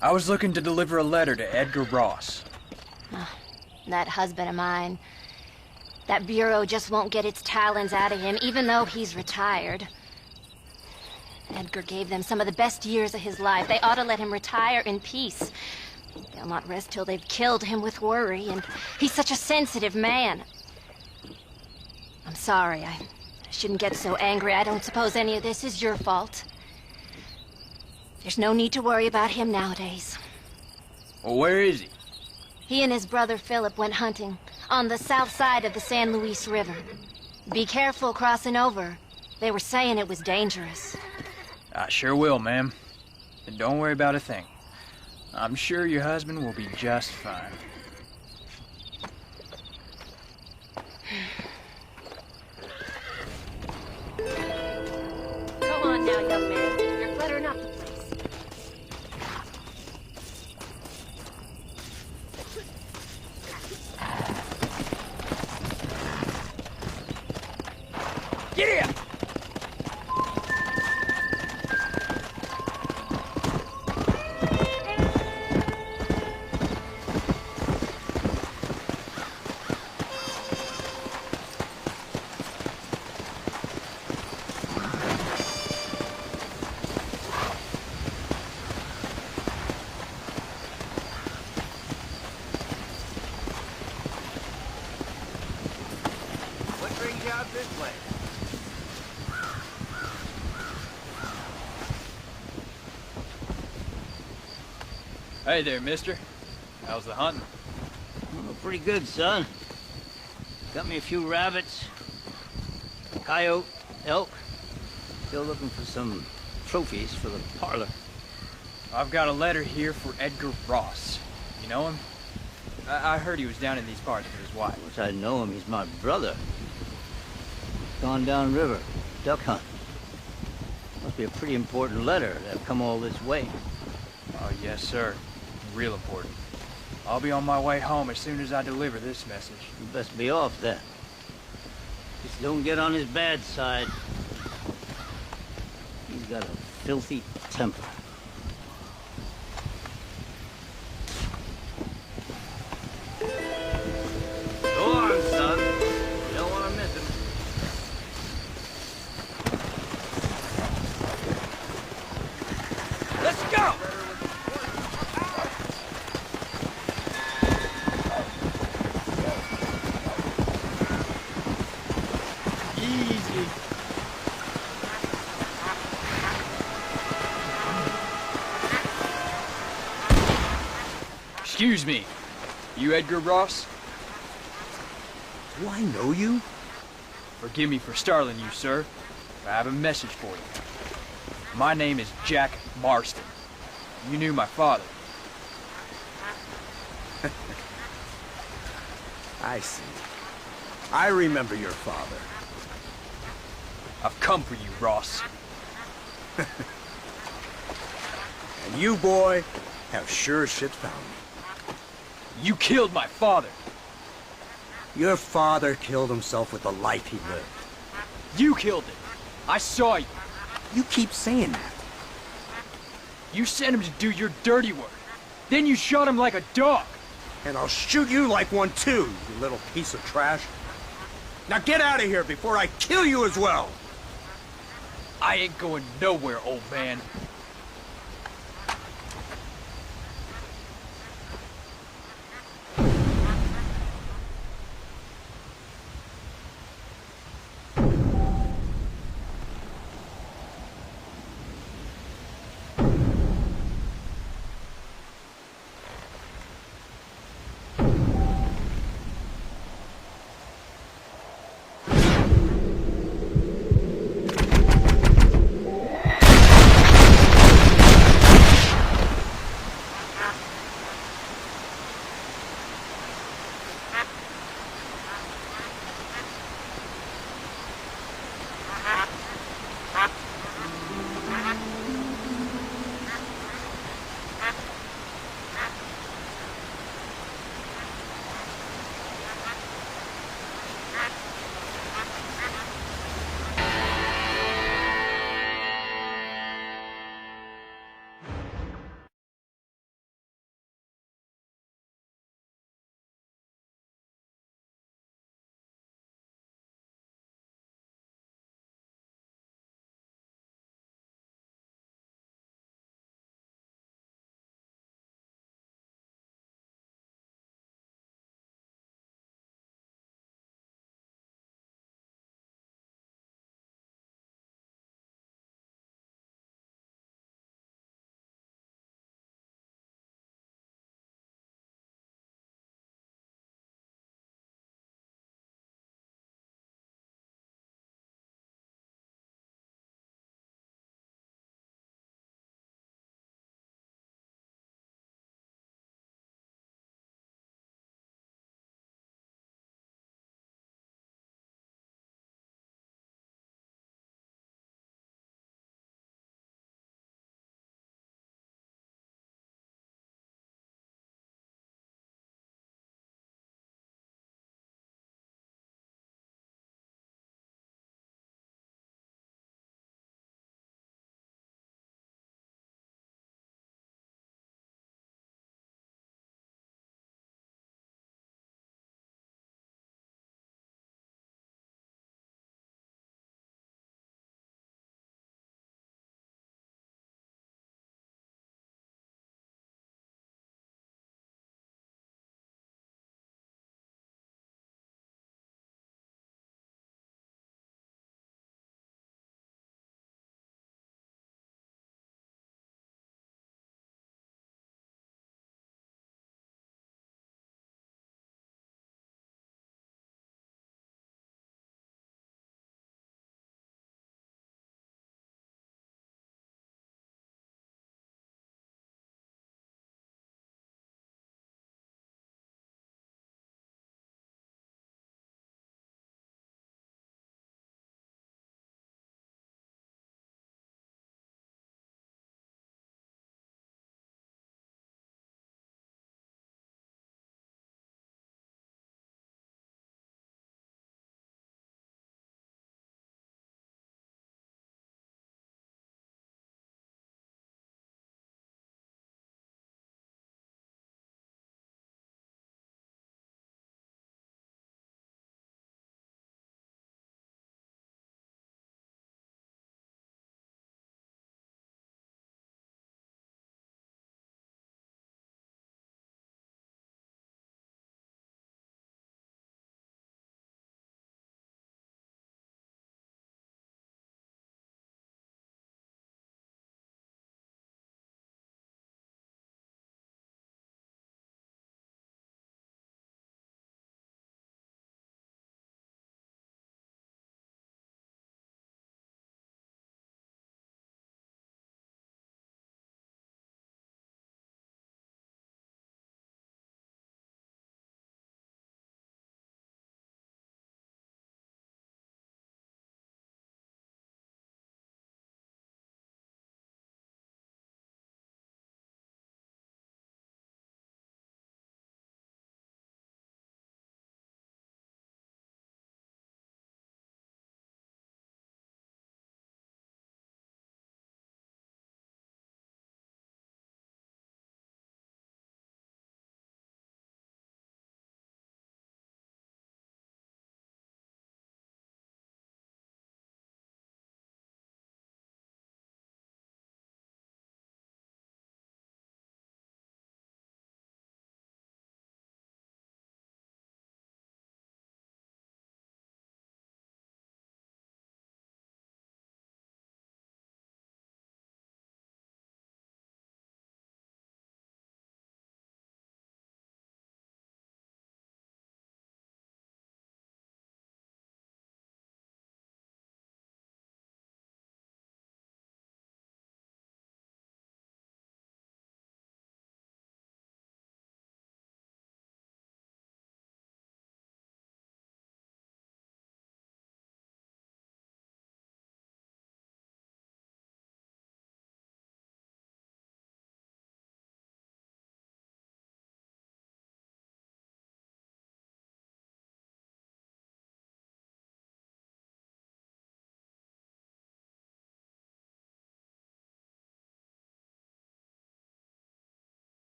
I was looking to deliver a letter to Edgar Ross. That husband of mine. That bureau just won't get its talons out of him, even though he's retired. Edgar gave them some of the best years of his life. They ought to let him retire in peace. They'll not rest till they've killed him with worry, and he's such a sensitive man. I'm sorry, I shouldn't get so angry. I don't suppose any of this is your fault. There's no need to worry about him nowadays. Well, where is he? He and his brother Philip went hunting on the south side of the San Luis River. Be careful crossing over. They were saying it was dangerous. I sure will, ma'am. And don't worry about a thing. I'm sure your husband will be just fine. Come on now, young man. You're cluttering up the place. Get here! What brings you out this way? Hey there, mister. How's the hunting? Oh, pretty good, son. Got me a few rabbits, coyote, elk. Still looking for some trophies for the parlor. I've got a letter here for Edgar Ross. You know him? I heard he was down in these parts with his wife. Wish I know him. He's my brother. Gone down river, duck hunt. Must be a pretty important letter to have come all this way. Oh, yes, sir. Real important. I'll be on my way home as soon as I deliver this message. You best be off then. Just don't get on his bad side. He's got a filthy temper. Go on, son. You don't want to miss him. Let's go! Easy. Excuse me. You Edgar Ross? Do I know you? Forgive me for startling you, sir. I have a message for you. My name is Jack Marston. You knew my father. I see. I remember your father. I've come for you, Ross. And you, boy, have sure as shit found me. You killed my father. Your father killed himself with the life he lived. You killed him. I saw you. You keep saying that. You sent him to do your dirty work. Then you shot him like a dog. And I'll shoot you like one too, you little piece of trash. Now get out of here before I kill you as well! I ain't going nowhere, old man.